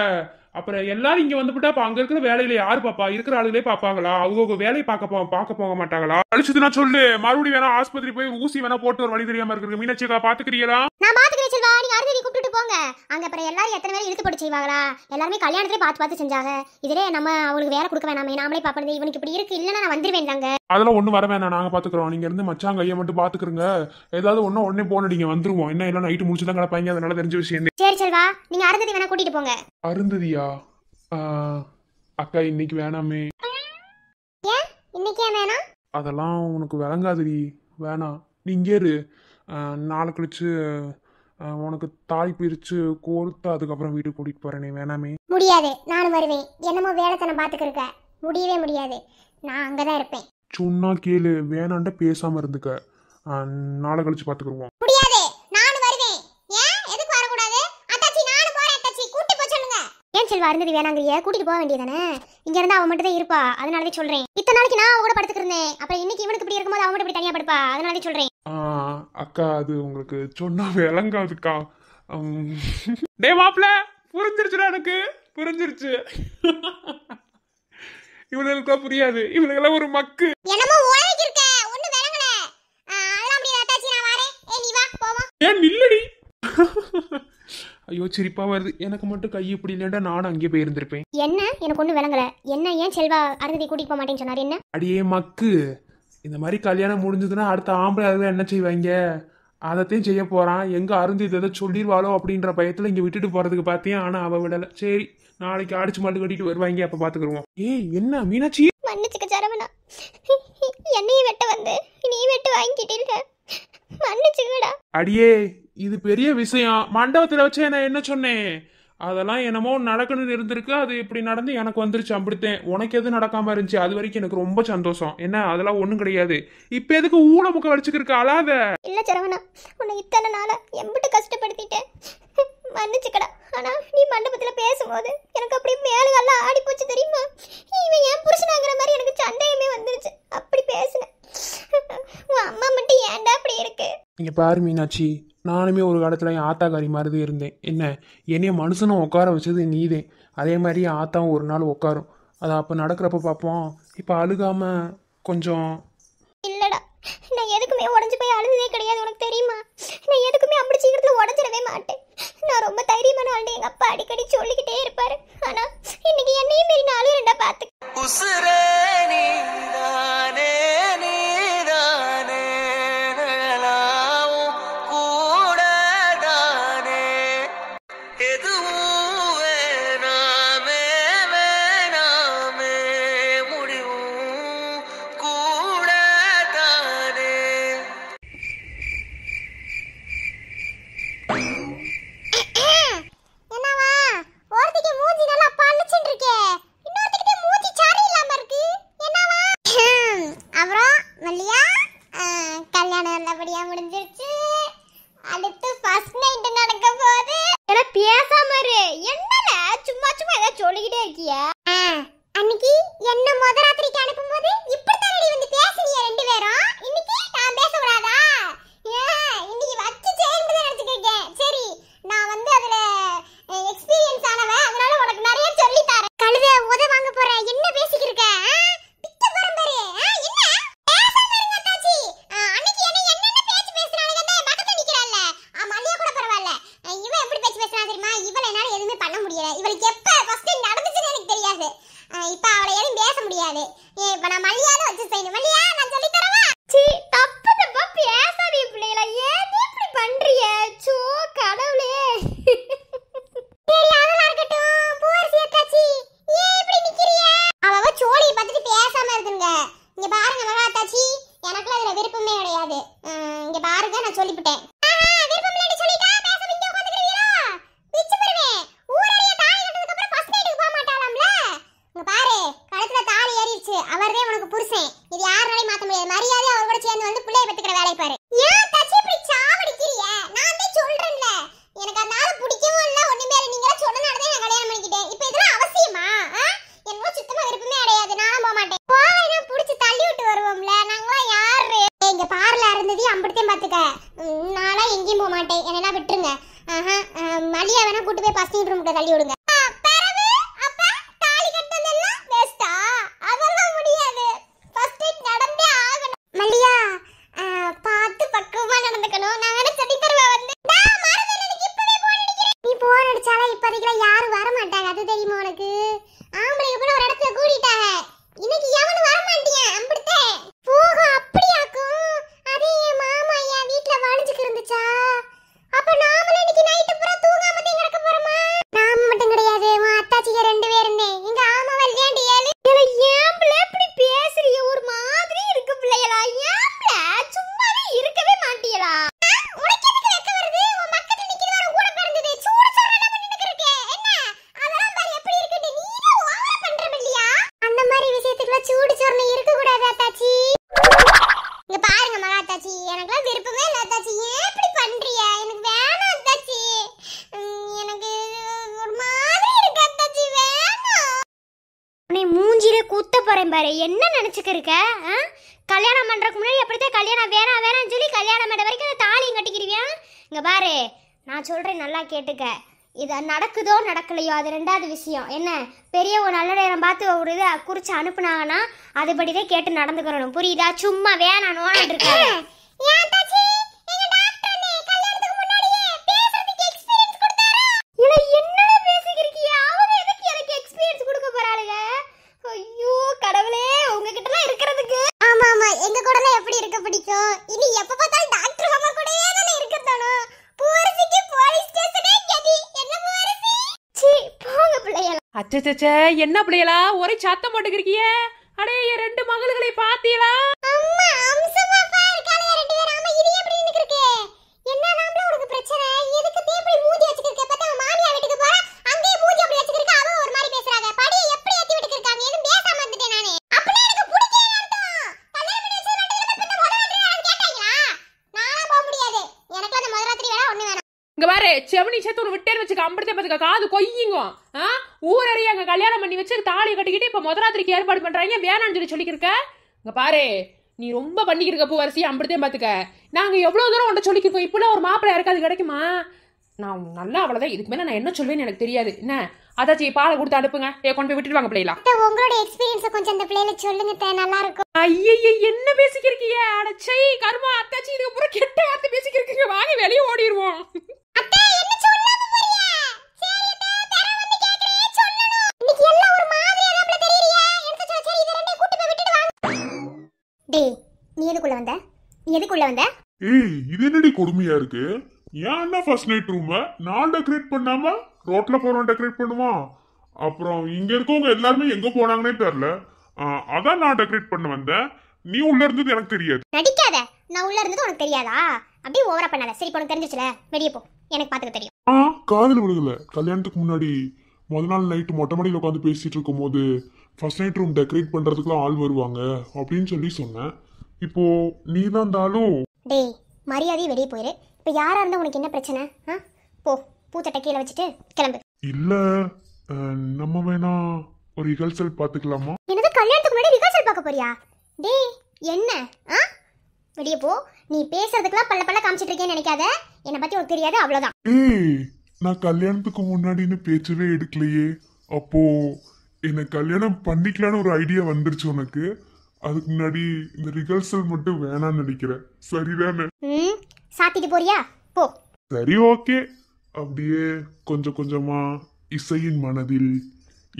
அப்புறம் எல்லாரும் இங்க வந்துவிட்டா அப்ப அங்க இருக்கிற வேலையில யாரு பாப்பா? இருக்கிற ஆளுகளே பாப்பாங்களா? அவங்க வேலையை பார்க்க போக மாட்டாங்களா? அழிச்சதுன்னா சொல்லு, மறுபடியும் வேணா ஆஸ்பத்திரி போய் ஊசி வேணா போட்டு ஒரு வழி தெரியாம இருக்கு. மீனாட்சிக்கா பாத்துக்கிறீங்களா? நான் பாத்துக்கிறேன் செல்வா. நீங்க அருகதி கூப்பிட்டு போங்க. அங்க அப்புறம் எல்லாரும் எத்தனை பேர் இழுத்து போட்டு செய்வாங்களா? எல்லாருமே கல்யாணத்திலே பார்த்து செஞ்சாங்க. இதுல நம்ம அவங்களுக்கு வேலை கொடுக்க வேணாமே, நாமளே பாப்பது. இவனுக்கு இப்படி இருக்கு, இல்லன்னா நான் வந்துருவேன் தாங்க. அதெல்லாம் ஒண்ணும் வர வேணாம், நாங்க பாத்துக்கிறோம். நீங்க இருந்து மச்சான் கையை மட்டும் பாத்துக்கிறங்க. ஏதாவது ஒன்னும் உடனே போனடிங்க, வந்துருவோம். என்ன எல்லாம் நைட்டு முடிச்சுதான் கிடப்பாங்க, அதனால தெரிஞ்ச விஷயம். சரி செல்வா, நீங்க அருந்ததி வேணா கூட்டிட்டு போங்க. அருந்ததியா? அக்கா இன்னைக்கு வேணாமே. ஏன் இன்னைக்கே வேணாம்? அதெல்லாம் உனக்கு விளங்காதுடி, வேணாம். நீ இங்கே இரு. நாளை கழிச்சு உனக்கு தாய் பிரிச்சு கோர்த்து அதுக்கப்புறம் வீட்டுக்கு கூட்டிட்டு போறேனே, வேணாமே. முடியாது, நானும் வருவேன். என்னமோ வேலைத்தனம் பாத்துக்கிருக்க, முடியவே முடியாது. நான் அங்கதான் இருப்பேன். சொன்னா கேளு, வேணாண்ட பேசாம இருந்துக்க. நாளை கழிச்சு பாத்துக்கிருவோம். முடியாது, நானும் வருவேன். ஏன் எதுக்கு வரக்கூடாது? அத்தாச்சி நானும் போறேன். அத்தாச்சி கூட்டி போ சொல்லுங்க. ஏன் செல்வா அருந்ததி வேணாங்கறிய? கூட்டிட்டு போக வேண்டியதானே? இங்க இருந்தா அவன் மட்டும் தான் இருப்பா, அதனாலதான் சொல்றேன். இத்தனை நாளைக்கு நான் அவ கூட படுத்துக்கிருந்தேன், அப்புறம் இன்னைக்கு இவனுக்கு இப்படி இருக்கும்போது அவன் மட்டும் இப்படி தனியா படுப்பா, அதனாலதான் சொல்றேன். அக்கா அது உங்களுக்கு சொன்னா விளங்காதுக்கா. டே மாப்பிள்ள, புரிஞ்சிருச்சுடா, எனக்கு புரிஞ்சிருச்சு. இவனுக்கு புரியாது, இவனுக்கெல்லாம் ஒரு மக்கு. என்னமோ ஓலைக்கு இருக்க, ஒண்ணு விளங்கல. அதெல்லாம் முடியாது அத்தாச்சி, நான் வரேன். நீ வா போவோம். ஏன் நில்லடி. ஐயோ சிரிப்பா வருது. எனக்கு மட்டும் கை இப்படி இல்லைண்டா நானும் அங்கே போயிருந்திருப்பேன். என்ன எனக்கு ஒண்ணு விளங்கல. என்ன ஏன் செல்வா அருந்ததி கூட்டிட்டு போக மாட்டேன்னு சொன்னாரு? என்ன அடியே மக்கு, இந்த மாதிரி கல்யாணம் முடிஞ்சதுன்னா அடுத்த ஆம்பளை அதுதான் என்ன செய்வாங்க, அதைத்தையும் செய்ய போறான். எங்க அருந்ததி எதை சொல்லிடுவாளோ அப்படின்ற பயத்துல இங்க விட்டுட்டு போறதுக்கு பார்த்தேன். ஆனா அவ விடல. சரி நாளைக்கு அடிச்சு மாட்டு கட்டிட்டு வருவாங்க, அப்ப பாத்துக்கிருவோம். ஏய் என்ன மீனாட்சி? மன்னிச்சுக்க சரவணா, என்னையும் வெட்ட வந்து நீ வெட்டு வாங்கிக்கிட்டே மன்னிச்சுக்கடா. அடியே இது பெரிய விஷயம். மண்டபத்துல வச்சு நான் என்ன சொன்னேன்? அதெல்லாம் என்னமோ நடக்கணும்னு இருந்திருக்கு. அது இப்படி நடந்து எனக்கு வந்துருச்சு. அப்படித்தேன். உனக்கு எது நடக்காம இருந்துச்சு அது வரைக்கும் எனக்கு ரொம்ப சந்தோஷம். என்ன அதெல்லாம் ஒண்ணும் கிடையாது. இப்ப எதுக்கு ஊழ முக்க வச்சுக்கிருக்க? அழாத. இல்ல சரவணா, உன்னை இத்தனை நாளா எம்பிட்டு கஷ்டப்படுத்திட்டேன், மன்னிச்சுக்கடா. ஆனா நீ மண்டபத்துல பேசும்போது எனக்கு அப்படியே மேலுகெல்லாம் ஆடி போச்சு தெரியுமா? இவன் ஏன் புருஷனாங்கிற மாதிரி எனக்கு சந்தேகமே வந்துருச்சு. அப்படி பேசுனேன். உன் அம்மா மட்டும் ஏன்டா அப்படி இருக்கு? இங்க பாரு மீனாட்சி, நானுமே ஒரு காலத்துல என் ஆத்தாக்காரி மாதிரி இருந்தேன். என்ன என்னைய மனுஷனும் உட்கார வச்சது நீதேன். அதே மாதிரி என் ஆத்தாவும் ஒரு நாள் உட்காரும். அது அப்போ நடக்கிறப்ப பார்ப்போம். இப்போ அழுகாம கொஞ்சம். இல்லடா, நான் எதுக்குமே உடஞ்சு போய் அழுததே கிடையாது. உனக்கு தெரியுமா? நான் எதுக்குமே அப்படி சீக்கிரத்துல உடஞ்சிடவே மாட்டேன். நான் ரொம்ப தைரியமான ஆள். எங்க அப்பா அடிக்கடி சொல்லிக்கிட்டே இருப்பாரு. ஆனா இன்னைக்கு என்னையும் மீறி நான் அழுகிறேன்டா. பாத்து உசுரே நீதானே நீதானே நலாவும் கூடதானே எதுவும் வேணாமே வேணாமே முடிவும் கூடதானே. என்னவா ஒருத்திக்கு மூஞ்சி நல்லா பளிச்சுன்னு இருக்கே, இன்னொருத்திக்கு மூஞ்சி சரியில்லாம இருக்கு. என்னவா? அப்புறம் மல்லியா, கல்யாணம் நல்லபடியா முடிஞ்சிருச்சு. அடுத்து ஃபர்ஸ்ட் நைட் நடக்க போகுது. என பேசாம இரு. என்னல சும்மா சும்மா ஏதாவது சொல்லிக்கிட்டே இருக்கிய? அன்னைக்கு என்ன முத ராத்திரிக்கு அனுப்பும்போது இப்படி தானடி வந்து பேசுனீங்க ரெண்டு பேரும். இன்னைக்கு நான் பேசக்கூடாதா? இன்னைக்கு வச்சு சேர்ந்து நினைச்சுக்கிட்டேன். சரி, நான் வந்து அதுல எக்ஸ்பீரியன்ஸ் ஆனவன், அதனால உனக்கு நிறைய சொல்லி தரேன். கழுத உத வாங்க போற என்ன பேசிக்கிட்டு இருக்க? பித்த போறேன் பாரு. என்ன பேசாம இருங்க தாச்சி. அன்னைக்கு என்னென்ன பேச்சு பேசுறானுங்க தான் என் பக்கத்துல நிக்கிறாள்ல. மல்லியா கூட பரவாயில்ல. இவன் எப்படி பேச்சு பேசுறா தெரியுமா? இவளை என்னால எதுவுமே பண்ண முடியல. இவளுக்கு எப்ப ஃபர்ஸ்ட் டைம் நடந்துச்சுன்னு எனக்கு தெரியாது. இப்ப அவளை எதுவும் பேச முடியாது. இப்ப நான் மல்லியாத வச்சு செய்யணும். மல்லியா, நான் சொல்லி தரவா? சீ, தப்பு தப்பா பேசாதீ பிள்ளைகளா. ஏன் இப்படி பண்றிய? சோ கடவுளே. சரி, அதெல்லாம் இருக்கட்டும். பூவரசி அத்தாச்சி, ஏன் இப்படி நிக்கிறீங்க? அவ சோழியை பார்த்துட்டு பேசாம இருக்குங்க. இங்க பாருங்க மகாத்தாச்சி, எனக்குலாம் இதுல விருப்பமே கிடையாது. இங்க பாருங்க, நான் சொல்லிவிட்டேன். விருப்பம் இல்லைன்னு சொல்லிட்டா பேசாம இங்க உட்கார்ந்துக்கிறீங்களா? பிச்சு போடுவேன். ஊரடிய தாலி கட்டதுக்கு அப்புறம் ஃபர்ஸ்ட் நைட்டுக்கு போக மாட்டாளாம்ல? இங்க பாரு, கழுத்துல தாலி ஏறிடுச்சு. அவர்தே உனக்கு புருஷன். இது யாருனாலையும் மாத்த முடியாது. மரியாதை அவர் கூட சேர்ந்து வந்து பிள்ளைய பெத்துக்கிற வேலையை பாரு. ஏன் தாச்சி இப்படி சாவடிக்கிறீங்க? நான் தான் சொல்றேன்ல, எனக்கு அந்த ஆளு பிடிக்கவும் இல்ல. ஒண்ணுமே இல்ல. நீங்க சொன்னனாலதான் நான் கல்யாணம் பண்ணிக்கிட்டேன். இப்போ இதெல்லாம் அவசியமா? என்னமோ சுத்தமா விருப்பமே கிடையாது. நானும் போக மாட்டேன். போவேனா புடிச்சு தள்ளி விட்டு வருவோம்ல. நாங்களாம் யாரு? இங்க பார்ல இருந்தது அம்படுத்தையும் பாத்துக்க. நான்லாம் எங்கேயும் போக மாட்டேன். என்னன்னா விட்டுருங்க. மல்லியா வேணா கூட்டு போய் ஃபர்ஸ்ட் ரூம்ல தள்ளி விடுங்க. தாலி கட்டதெல்லாம் வேஸ்டா? அதெல்லாம் முடியாது. ஃபர்ஸ்ட் நைட் நடந்தே ஆகணும். மல்லியா, பார்த்து பக்குவமா நடந்துக்கணும். நான் வேணா சொல்லி தருவேன் வந்து. நீ போன் அடிச்சாலும் இப்போதைக்கு யாரும் வர மாட்டாங்க. அது தெரியுமா உனக்கு? ஆம்பளைங்க கூட ஒரு இடத்துல கூடிட்டாங்க. இன்னைக்கு எவனும் வர மாட்டேன். அம்பிடுத்தே போக அப்படியாக்கும். அதே என் மாமா என் வீட்டுல வளைஞ்சுக்கு இருந்துச்சா? அப்ப நாமளே இன்னைக்கு நைட்டு பூரா தூங்காம தான் கிடக்க போறோமா? நாம மட்டும் கிடையாது, உன் அத்தாச்சிங்க ரெண்டு பேருமே. எங்க ஆமா வல்லியாண்டி ஏழு. ஏன் பிள்ளை இப்படி பேசுறீங்க? ஒரு மாதிரி இருக்கு பிள்ளைகளா. ஏன் பிள்ளை சும்மாவே இருக்கவே மாட்டீங்களா? உனக்கு எதுக்கு வெக்க வருது? உன் பக்கத்துல நிக்கிறவன கூட பிறந்தது. சூடு சோறல பண்ணிட்டு இருக்கே. என்ன? அதெல்லாம் பாரு எப்படி இருக்குன்னு. நீயே ஓவரா பண்ற இல்லையா? அந்த மாதிரி விஷயத்துக்குள்ள சூடு சோறன இருக்க கூடாது அத்தாச்சி. இங்க பாருங்க மகாத்தாச்சி, எனக்குலாம் விருப்பமே இல்ல அத்தாச்சி. ஏன் இப்படி பண்றீங்க? எனக்கு வேணாம் அத்தாச்சி. எனக்கு ஒரு மாதிரி இருக்கு அத்தாச்சி. வேணாம். உன்னை மூஞ்சிலே குத்த போறேன் பாரு. என்ன நினைச்சுக்க இருக்க? கல்யாணம் பண்றதுக்கு முன்னாடி அப்படித்தான் கல்யாணம் வேணாம் வேணாம்னு சொல்லி கல்யாணம் பண்ண வரைக்கும் தாலியும் கட்டிக்கிறியா? இங்க பாரு, நான் சொல்றேன் நல்லா கேட்டுக்க. இது நடக்குதோ நடக்கலையோ அது ரெண்டாவது விஷயம். என்ன பெரியவங்க நல்ல நேரம் பார்த்து ஒரு இதை குறிச்சு அனுப்புனாங்கன்னா அதுபடிதான் கேட்டு நடந்துக்கிறணும். புரியுதா? சும்மா வேணாம் நோண்டிட்டு இருக்காரு. என்னடா பேசிக்கிறீங்க? அவங்க எதுக்கு எனக்கு எக்ஸ்பீரியன்ஸ் கொடுக்க போறாளுங்க? ஐயோ கடவுளே, உங்ககிட்டலாம் இருக்கிறதுக்கு. ஆமா ஆமா, எங்க கூடலாம் எப்படி இருக்க பிடிக்கும்? இனி எப்ப பார்த்தாலும் டாக்டர் மாமா கூடவே தானே இருக்க தோணும். பூரசிக்கு போலீஸ் ஸ்டேஷனே கதி. என்ன பூரசி? சீ போங்க பிள்ளைகளா. அச்சச்ச, என்ன பிள்ளைகளா ஒரே சத்தம் போட்டுக்கிறீங்க? அடே என் ரெண்டு மகள்களை பாத்தீங்களா? அம்மா அம்சமா பாரு காலைய ரெண்டு பேரும். ஆமா இது எப்படி நிக்குறீங்க? என்ன நாமல உனக்கு பிரச்சனை? எதுக்கு தே இப்படி மூஞ்சி வச்சிருக்க? பார்த்தா மாமியா வீட்டுக்கு போற அங்கே மூஞ்சி அப்படி வச்சிருக்க. அவ ஒரு மாதிரி பேசுறாங்க. படி எப்படி ஏத்தி விட்டுக்கு இருக்காங்க? எதுவும் பேசாம வந்துட்டேன் நானே. அப்படியே எனக்கு பிடிக்கவே அர்த்தம். கல்யாணம் பண்ணி வச்சது மட்டும் இல்ல பின்ன முதராத்திரி வேற கேட்டாங்களா? நானா போக முடியாது. எனக்கு அந்த முதராத்திரி வேற ஒண்ணு வேணும். இங்க பாரு செவனி சேர்த்து ஒரு விட்டேன்னு வச்சுக்க அம்படுத்தே பார்த்துக்க காது கொய்யுங்க. ஊரறிய அங்க கல்யாணம் பண்ணி வச்சு தாலி கட்டிக்கிட்டு இப்ப முதராத்திரிக்கு ஏற்பாடு பண்றாங்க வேணான்னு சொல்லிக்கிருக்க. இங்க பாரு நீ ரொம்ப பண்ணிக்கிருக்க பூவரசி அம்படுத்தே பார்த்துக்க. நாங்க எவ்வளவு தூரம் உன்ட்ட சொல்லிக்கிருக்கோம். இப்பெல்லாம் ஒரு மாப்பிள்ளை யாருக்காது கிடைக்குமா? நான் நல்லா அவ்வளவுதான். இதுக்கு மேல நான் என்ன சொல்வேன்னு எனக்கு தெரியாது. என்ன அதாச்சி பாலை கொடுத்து அனுப்புங்க. கொண்டு போய் விட்டுட்டு வாங்க பிள்ளைலாம். உங்களோட எக்ஸ்பீரியன்ஸ் கொஞ்சம் அந்த பிள்ளைல சொல்லுங்க நல்லா இருக்கும். ஐயே என்ன பேசிக்கிறீங்க? அடச்சை கர்மா அத்தாச்சி இதுக்கு அப்புறம் கெட்ட வார்த்தை பேசிக்கிறீங்க. வாங்க வெளியே ஓடிடுவோம். அத்தை என்ன சொல்லாம போறியா? சரி அத்தை தர வந்து கேக்குறேன் சொல்லணும். இன்னைக்கு எல்லாம் ஒரு மாதிரியா நம்மள தெரியறியா? எனக்கு சொல்ல சரி இத ரெண்டையும் கூட்டி போய் விட்டுட்டு வாங்க. டேய் நீ எதுக்குள்ள வந்த? ஏய் இது என்னடி கொடுமையா இருக்கு? ஏன்னா ஃபர்ஸ்ட் நைட் ரூம நான் டெக்கரேட் பண்ணாம ரோட்ல போறவன் டெக்கரேட் பண்ணுவான். அப்புறம் இங்க இருக்கவங்க எல்லாருமே எங்க போனாங்கன்னே தெரியல. அதான் நான் டெக்கரேட் பண்ண வந்தேன். நீ உள்ள இருந்தது எனக்கு தெரியாது. நடிக்காத. நான் உள்ள இருந்தது உனக்கு தெரியாதா? அப்படியே ஓவரா பண்ணாத. சரி உனக்கு தெரிஞ்சிச்சுல வெளிய போ. எனக்கு பாத்துக்க தெரியும். காதல் விழுகல. கல்யாணத்துக்கு முன்னாடி முத நாள் நைட்டு மொட்டை மாடியில் உட்காந்து பேசிட்டு இருக்கும் போது ஃபர்ஸ்ட் நைட் ரூம் டெக்கரேட் பண்றதுக்குலாம் ஆள் வருவாங்க அப்படின்னு சொன்னேன். இப்போ நீ தான் இருந்தாலும் டேய் மரியாதையை வெளியே போயிரு. இப்போ யாரா இருந்தா உனக்கு என்ன பிரச்சனை? போ பூச்சட்டை கீழே வச்சுட்டு கிளம்பு. இல்ல நம்ம வேணா ஒரு ரிஹர்சல் பாத்துக்கலாமா? என்னது கல்யாணத்துக்கு முன்னாடி ரிஹர்சல் பார்க்க போறியா? டேய் என்ன வெளியே போ. நீ பேசுறதுக்குலாம் பல்ல காமிச்சிட்டு இருக்கேன்னு நினைக்காத. என்னை பத்தி உனக்கு தெரியாது அவ்வளவுதான். ஏய் நான் கல்யாணத்துக்கு முன்னாடின்னு பேச்சவே எடுக்கலையே. அப்போ என்ன கல்யாணம் பண்ணிக்கலான்னு ஒரு ஐடியா வந்துருச்சு உனக்கு. அதுக்கு முன்னாடி இந்த ரிஹர்சல் மட்டும் வேணான்னு நினைக்கிறேன். சரிதானே? சாத்திட்டு போறியா? போ. சரி ஓகே. அப்படியே கொஞ்சம் கொஞ்சமா இசையின் மனதில்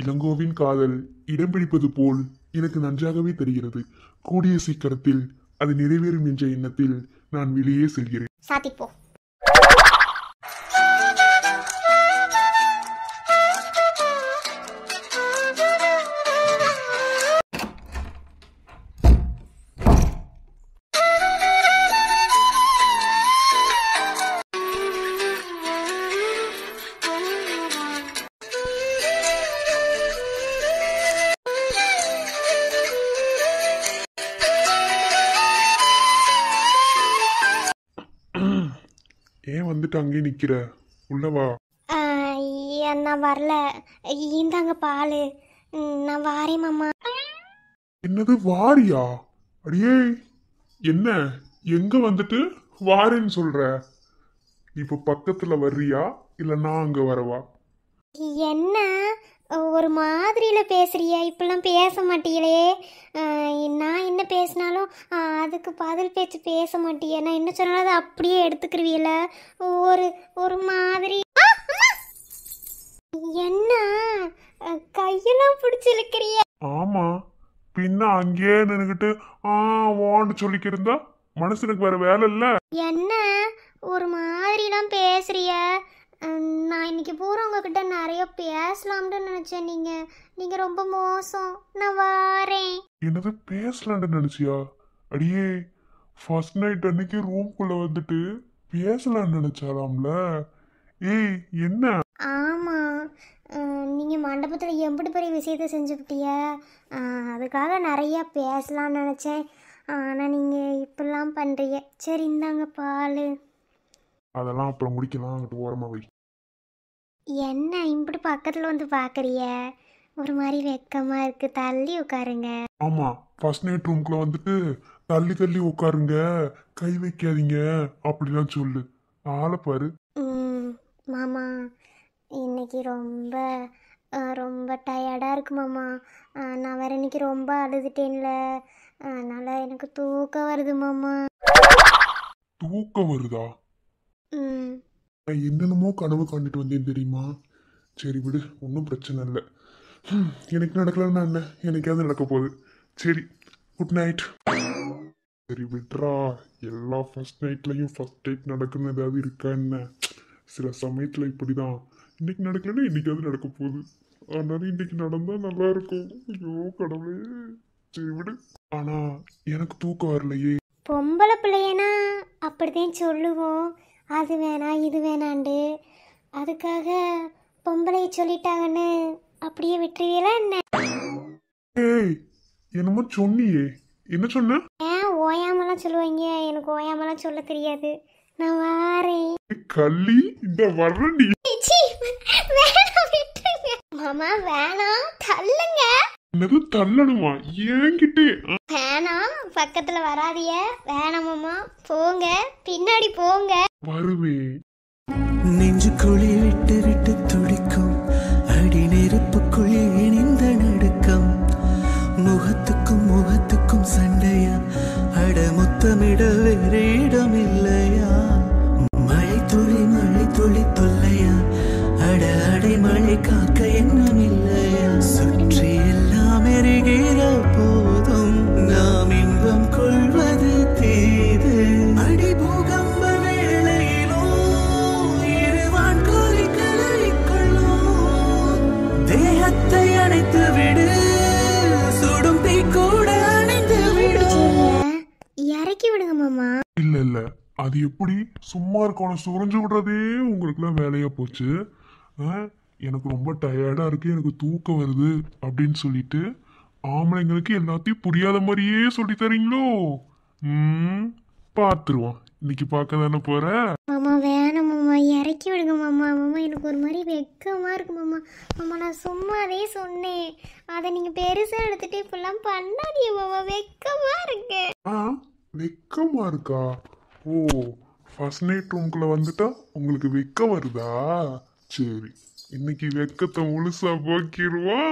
இளங்கோவின் காதல் இடம் பிடிப்பது போல் எனக்கு நன்றாகவே தெரிகிறது. கூடிய சீக்கிரத்தில் அது நிறைவேறும் என்ற எண்ணத்தில் நான் வெளியே செல்கிறேன். சாத்திட்டு போ. ஏன் வந்துட்டு அங்கே நிக்கிற? உள்ளவா. நான் வரல. இந்தாங்க பால். நான் வாரேன் மாமா. என்னது வாரியா? அடியே என்ன எங்க வந்துட்டு வாரேன்னு சொல்ற? இப்ப பக்கத்துல வர்றியா இல்ல நான் அங்க வரவா? என்ன ஒரு மாதிரியில பேசுறியா? இப்பெல்லாம் பேச மாட்டீங்களே. நான் என்ன பேசினாலும் அதுக்கு பதில் பேச்சு பேச மாட்டியா? நான் என்ன சொன்னாலும் அதை அப்படியே எடுத்துக்கிருவீல. ஒரு ஒரு மாதிரி. என்ன கையெல்லாம் பிடிச்சி இழுக்கிறிய? ஆமா பின்ன அங்கேயே நின்னுகிட்டு ஓன்னு சொல்லிக்கிருந்தா மனசுக்கு வேற வேலை இல்ல. என்ன ஒரு மாதிரிலாம் பேசுறிய? நான் இன்னைக்கு பூரா உங்ககிட்ட நிறைய பேசலாம்னு நினைச்சேன். நீங்க ரொம்ப மோசம். நான் வாரேன். என்னது பேசலான்னு நினைச்சியா? அடியே ஃபர்ஸ்ட் நைட் அன்னைக்கு ரூம்குள்ள வந்துட்டு பேசலான்னு நினைச்சாலாம்ல. ஏய் என்ன? ஆமா நீங்க மண்டபத்தில் எம்பிட்டு பெரிய விஷயத்த செஞ்சுக்கிட்டிய. அதுக்காக நிறைய பேசலாம்னு நினைச்சேன். ஆனால் நீங்க இப்பெல்லாம் பண்றீங்க. சரி இந்தாங்க பால். அதெல்லாம் அப்புறம் முடிக்கலாம். அங்கிட்டு ஓரமா வை. என்ன இப்படி பக்கத்துல வந்து பாக்குறிய? ஒரு மாதிரி வெக்கமா இருக்கு. தள்ளி உட்காருங்க. ஆமா ஃபர்ஸ்ட் நைட் ரூம்குள்ள வந்துட்டு தள்ளி தள்ளி உட்காருங்க, கை வைக்காதீங்க அப்படிலாம் சொல்லு. ஆளை பாரு. மாமா இன்னைக்கு ரொம்ப ரொம்ப டயர்டா இருக்கு மாமா. நான் வேற இன்னைக்கு ரொம்ப அழுதுட்டேன்ல. அதனால எனக்கு தூக்கம் வருது மாமா. தூக்கம் வருதா? நான் என்னென்னமோ கனவு காண்டிட்டு வந்தேன் தெரியுமா? சரி விடு, ஒன்றும் பிரச்சனை இல்லை. எனக்கு நடக்கலன்னா என்ன, எனக்காவது நடக்க போகுது. சரி குட் நைட். சரி விட்ரா. எல்லா ஃபர்ஸ்ட் நைட்லையும் ஃபர்ஸ்ட் நைட் நடக்குன்னு ஏதாவது இருக்கா என்ன? சில சமயத்தில் இப்படிதான். இன்னைக்கு நடக்கலன்னா இன்னைக்காவது நடக்க போகுது. அதனால இன்னைக்கு நடந்தா நல்லா இருக்கும். ஐயோ கடவுளே. சரி விடு. ஆனா எனக்கு தூக்கம் வரலையே. பொம்பளை பிள்ளையனா அப்படித்தான் சொல்லுவோம், அது வேணாம் இது வேணாண்டு. அதுக்காக பொம்பளைய சொல்லிட்டாங்கன்னு அப்படியே விட்டுருவீங்களா என்ன? ஏய், என்னமோ சொன்னியே, என்ன சொன்ன? ஏன் ஓயாமலாம் சொல்லுவாங்க, எனக்கு ஓயாமலாம் சொல்ல தெரியாது. நான் வாரேன். கள்ளி, இந்த வர்றடி. சீ, வேணாம் விட்டுருங்க. மாமா வேணாம், தள்ளுங்க. என்னது தள்ளணுமா? ஏங்கிட்டே வேணாம், பக்கத்துல வராதிய. வேணாம் மாமா, போங்க, பின்னாடி போங்க. வருவேன். நெஞ்சு குழி விட்டு விட்டு துடிக்கும், அடி நெருப்புக்குள் இணைந்த நடுக்கம். முகத்துக்கும் முகத்துக்கும் சண்டையா, அட முத்தமிட வேறு இடம் இல்லையா? மழை துளி தொல்லையா, அட அடைமழை காக்க எண்ணம் இல்லையா? சுற்றி எல்லாம் எரிகிற போதும் நாம் இன்பம் கொள்வது தீது. அடி பூகம்ப வேளையிலோ இருவான் கோரி கலரிக்கொள்ளும். தேகத்தை அணைத்து விடு, சுடும் தீ கூட அணைந்து விடு. இறக்கி விடுங்க மாமா. இல்ல இல்ல, அது எப்படி சும்மா இருக்கணும் சுரஞ்சு விடுறதே உங்களுக்குலாம் வேலையா போச்சு. எனக்கு ரொம்ப டயர்டா இருக்கு, எனக்கு தூக்கம் வருது அப்படின்னு சொல்லிட்டு ஆம்பளைங்களுக்கு எல்லாத்தையும் புரியாத மாதிரியே சொல்லி தரீங்களோ? பார்த்துருவோம், இன்னைக்கு பார்க்க தானே போற. மாமா வேணாம் மாமா, இறக்கி விடுங்க மாமா. மாமா எனக்கு ஒரு மாதிரி வெக்கமா இருக்கு மாமா. மாமா நான் சும்மா அதே சொன்னேன், அதை நீங்க பெருசா எடுத்துட்டு இப்பெல்லாம் பண்ணாதீங்க மாமா, வெக்கமா இருக்கு. வெக்கமா இருக்கா? ஓ, ஃபர்ஸ்ட் நைட் ரூம்குள்ள வந்துட்டா உங்களுக்கு வெக்கம் வருதா? சரி, இன்னைக்கு வெக்கத்தை முழுசா போக்கிடுவா.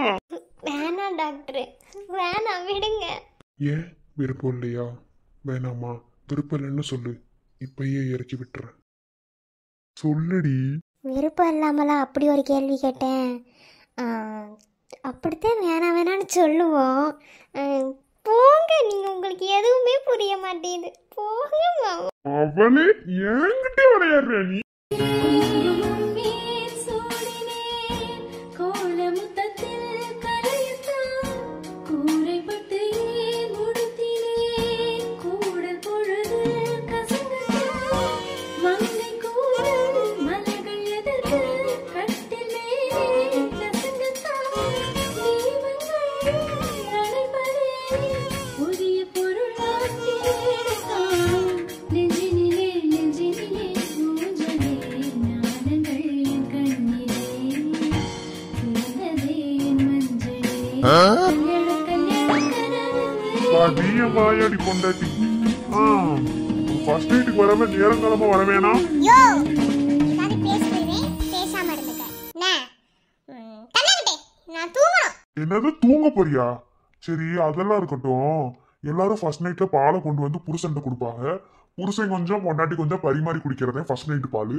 வேணாம் டாக்டர், வேணாம் விடுங்க. ஏன் விருப்பம் இல்லையா? வேணாமா? விருப்பம் இல்லைன்னு சொல்லு, இப்பயே இறக்கி விட்டுறேன். சொல்லுடி. விருப்பம் இல்லாமலாம் அப்படி ஒரு கேள்வி கேட்டேன். அப்படித்தான் வேணாம் வேணான்னு சொல்லுவோம். போங்க, நீங்க உங்களுக்கு எதுவுமே புரிய மாட்டேங்குது. போங்க மாமா. அவளே என்கிட்ட விளையாடுற நீ. வாயாடி பொண்டாட்டி. ஃபர்ஸ்ட் நைட்டுக்கு வரவே நேரங்காலமா வர வேணாம். யோ, ஏதாவது பேசுறீங்க, பேசாம இருந்துக்க. நான் தூங்கணும். என்னது தூங்க போறியா? சரி, அதெல்லாம் இருக்கட்டும். எல்லாரும் ஃபர்ஸ்ட் நைட்ல பாலை கொண்டு வந்து புருஷன்ட்ட கொடுப்பாங்க. புருஷன் கொஞ்சம் பொண்டாட்டி கொஞ்சம் பரிமாறி குடிக்கிறதே ஃபர்ஸ்ட் நைட் பால்.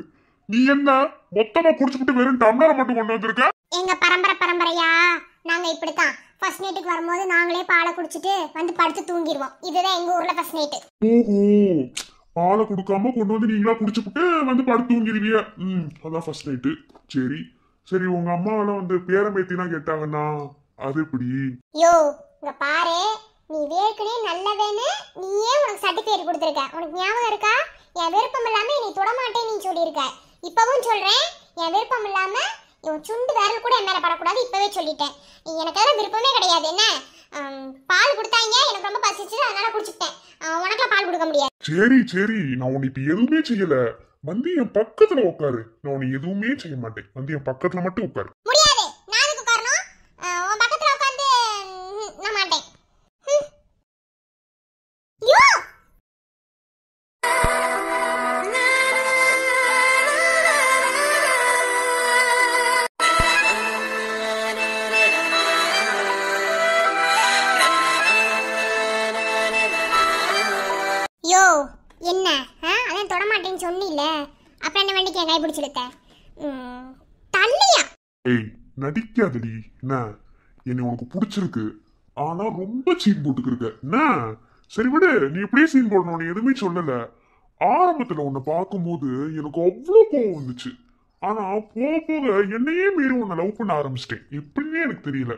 நீ என்ன மொத்தமா குடிச்சுட்டு வெறும் டம்ளரை மட்டும் கொண்டு வந்திருக்க? எங்க பரம்பரையா நாங்க இப்படித்தான். ஃபர்ஸ்ட் நைட்டுக்கு வரும்போது நாங்களே பாலை குடிச்சிட்டு வந்து படுத்து தூங்கிடுவோம். இதுதான் எங்க ஊர்ல ஃபர்ஸ்ட் நைட். ஓஹோ, பாலை கொடுக்காம கொண்டு வந்து நீங்களா குடிச்சுட்டு வந்து படுத்து தூங்கிடுவிய. அதான் ஃபர்ஸ்ட் நைட்டு. சரி சரி, உங்க அம்மாவெல்லாம் வந்து பேரம்பேத்தினா கேட்டாங்கன்னா அது எப்படி? யோ, இங்க பாரு, நீ வேர்க்கனே நல்லவேன்னு நீயே உனக்கு சர்டிபிகேட் கொடுத்துருக்க. உனக்கு ஞாபகம் இருக்கா? என் விருப்பம் இல்லாம நீ தொடமாட்டேன்னு நீ சொல்லியிருக்க. இப்பவும் சொல்றேன், என் விருப்பம் இல்லாம இவன் சுண்டு விரல் கூட என் மேல படக்கூடாது. இப்பவே சொல்லிட்டேன். எனக்கு அதெல்லாம் விருப்பமே கிடையாது. என்ன பால் கொடுத்தாங்க, எனக்கு ரொம்ப பசிச்சு, அதனால குடிச்சுட்டேன். உனக்குலாம் பால் கொடுக்க முடியாது. சரி சரி, நான் உன்னை இப்ப எதுவுமே செய்யல. வந்து என் பக்கத்துல உட்காரு. நான் உன்னை எதுவுமே செய்ய மாட்டேன். வந்து என் பக்கத்துல மட்டும் உட்காரு. முடியாது, நான் எதுக்கு உட்காரணும்? உன் பக்கத்துல உட்கார்ந்து நான் மாட்டேன். யோ, யோ என்ன? அதான் தொடமாட்டேன்னு சொன்னீல, அப்புறம் என்ன வேண்டிக்கு என் கை பிடிச்சிருக்க? தள்ளியா? ஏய், நடிக்காதடி. என்ன, என்னை உனக்கு பிடிச்சிருக்கு, ஆனா ரொம்ப சீன் போட்டுக்கிருக்க. என்ன, சரி விடு, நீ எப்படியே சீன் போடணும். நீ எதுவுமே சொல்லல. ஆரம்பத்துல உன்னை பார்க்கும்போது எனக்கு அவ்வளோ கோவம் வந்துச்சு. ஆனா போக போக என்னையே மீறி உன்னை லவ் பண்ண ஆரம்பிச்சிட்டேன். எப்படின்னே எனக்கு தெரியல.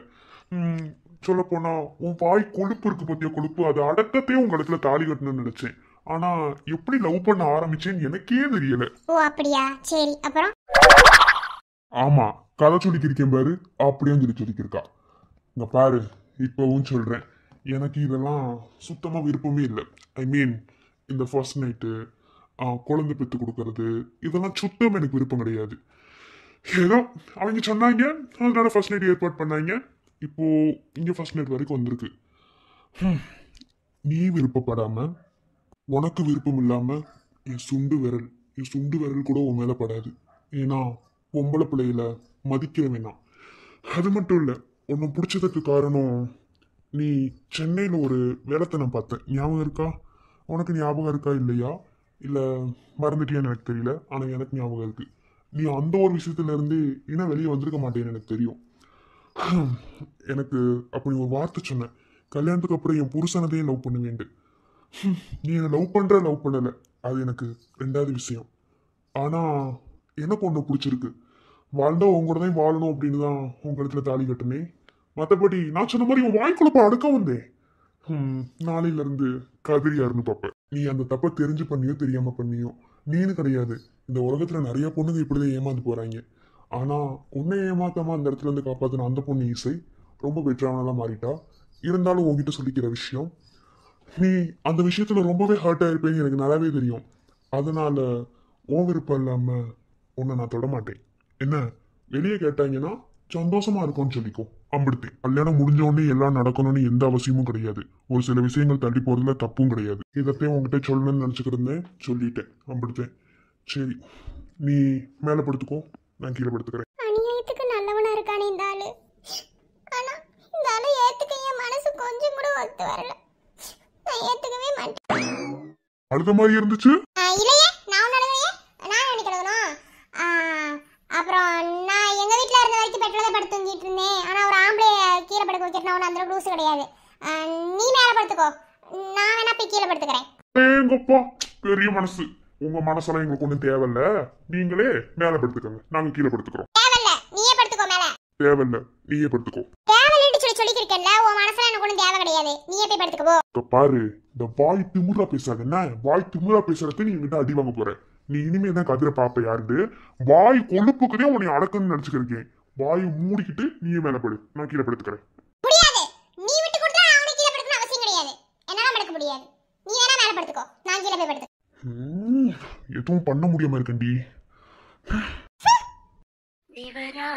சொல்ல போனா உன் வாய் கொழுப்பு இருக்கு பத்திய கொழுப்பு, அது அடக்கத்தையும் உங்க இடத்துல தாலி கட்டணும்னு நினைச்சேன். ஆனா எப்படி லவ் பண்ண ஆரம்பிச்சேன்னு எனக்கே தெரியல. ஓ அப்படியா, சரி அப்புறம்? ஆமா, கதை சொல்லிக்கிருக்கேன் பாரு, அப்படியும் சொல்லிக்கிருக்கா. இங்க பாரு, இப்பவும் சொல்றேன், எனக்கு இதெல்லாம் சுத்தமா விருப்பமே இல்லை. ஐ மீன் இந்த ஃபர்ஸ்ட் நைட்டு, குழந்தை பெற்று கொடுக்கறது, இதெல்லாம் சுத்தம் எனக்கு விருப்பம் கிடையாது. ஏதோ அவங்க சொன்னாங்க, அதனால ஃபர்ஸ்ட் நைட் ஏற்பாடு பண்ணாங்க. இப்போ இங்க ஃபர்ஸ்ட் நைட் வரைக்கும் வந்திருக்கு. நீ விருப்பப்படாம, உனக்கு விருப்பம் இல்லாம என் சுண்டு விரல் கூட உன் மேல படாது. ஏன்னா பொம்பளை பிள்ளையில மதிக்கிறவன் நான். அது மட்டும் இல்லை, உன்னை பிடிச்சதுக்கு காரணம், நீ சென்னையில் ஒரு வேலைத்தை நான் பார்த்தேன், ஞாபகம் இருக்கா? உனக்கு ஞாபகம் இருக்கா இல்லையா? இல்லை மறந்துட்டியான்னு எனக்கு தெரியல, ஆனால் எனக்கு ஞாபகம் இருக்கு. நீ அந்த ஒரு விஷயத்துல இருந்து இன்னும் வெளியே வந்திருக்க மாட்டேன்னு எனக்கு தெரியும். எனக்கு அப்படி ஒரு வார்த்தை சொன்னேன், கல்யாணத்துக்கு அப்புறம் என் புருஷனதையும் லவ் பண்ணுவேன்ட்டு. நீ என்னை லவ் பண்ணலை, அது எனக்கு ரெண்டாவது விஷயம். ஆனால் எனக்கு ஒன்று பிடிச்சிருக்கு, வாழ்ந்தா உங்களோட தான் வாழணும் அப்படின்னு தான் உங்க இடத்துல தாலி கட்டுனேன். மற்றபடி நான் சொன்ன மாதிரி உன் வாய்க்குழப்ப அடக்க வந்தேன். நாளையில இருந்து கதிரியாருன்னு பார்ப்பேன். நீ அந்த தப்பை தெரிஞ்சு பண்ணியோ தெரியாம பண்ணியோ நீனு கிடையாது. இந்த உலகத்துல நிறைய பொண்ணுங்க இப்படிதான் ஏமாந்து போறாங்க. ஆனா உன்னை ஏமாத்தாம அந்த இடத்துல இருந்து காப்பாத்தின அந்த பொண்ணு இசை ரொம்ப பெட்டரானதான் மாறிட்டா. இருந்தாலும் உன்கிட்ட சொல்லிக்கிற விஷயம், நீ அந்த விஷயத்துல ரொம்பவே ஹர்ட் ஆயிருப்பேன்னு எனக்கு நல்லாவே தெரியும். அதனால உன் விருப்பம் இல்லாம உன்னை நான் தொட மாட்டேன். என்ன வெளியே கேட்டாங்கன்னா சந்தோஷமா இருக்கும்னு சொல்லிக்கோ, அம்பிடுத்தேன். கல்யாணம் முடிஞ்ச உடனே எல்லாம் நடக்கணும்னு எந்த அவசியமும் கிடையாது. ஒரு சில விஷயங்கள் தள்ளி போறதுல தப்பும் கிடையாது. இதத்தையும் உங்ககிட்ட சொல்லணும்னு நினைச்சுக்கிருந்தேன், சொல்லிட்டேன், அம்பிடுத்தேன். சரி, நீ மேல படுத்துக்கோ, நான் கீழே படுத்துக்கிறேன். அநியாயத்துக்கு நல்லவனா இருக்கானே இந்த ஆளு. ஆனா இந்த ஆளு ஏத்துக்க என் மனசு கொஞ்சம் கூட ஒத்து வரல. நான் ஏத்துக்கவே மாட்டேன். அழுத மாதிரி இருந்துச்சு. இல்லையே, நான் உன்னோடதையே நான் நினைக்கிறதுனா. அப்புறம் நான் எங்க வீட்ல இருந்த வரைக்கும் பெட்ரோல படுத்து தூங்கிட்டு இருந்தேன். ஆனா ஒரு ஆம்பளை கீழே படுக்க வச்சிட்டு நான் அந்த ரூல்ஸ் கிடையாது. நீ மேல படுத்துக்கோ, நான் வேணா போய் கீழே படுத்துக்கிறேன். எங்கப்பா பெரிய மனசு, உங்க மனசெல்லாம் எங்களுக்கு ஒண்ணும் தேவையில்ல. நீங்களே மேல படுத்துக்கோங்க, நாங்க கீழே படுத்துக்கிறோம். தேவையில்ல, நீயே படுத்துக்கோ. மேல தேவையில்ல, நீயே படுத்துக்கோ. தேவையில்லைன்னு சொல்லிருக்கேன்ல, உன் மனசுல எனக்கு ஒண்ணும் தேவை கிடையாது. நீயே போய் படுத்துக்கோ. பாரு, இந்த வாய் திமுறா பேசாத. என்ன வாய் திமுறா பேசுறது, நீ என்கிட்ட அடி வாங்க போற. நீ இனிமே தான் கதிரை பாப்ப யாருண்டு. வாய் கொழுப்புக்குதே உன்னை அடக்கணும்னு நினைச்சுக்கிருக்கேன். வாயை மூடிக்கிட்டு நீயே மேல படு, நான் கீழே படுத்துக்கிறேன். முடியாது, நீ விட்டு கொடுத்தா அவனை கீழே படுக்கணும் அவசியம் கிடையாது. என்னால படுக்க முடியாது. நீ வேணா மேல படுத்துக்கோ, நான் கீழே போய் படுத்து. எதுவும் பண்ண முடியாம இருக்கண்டி. இவரா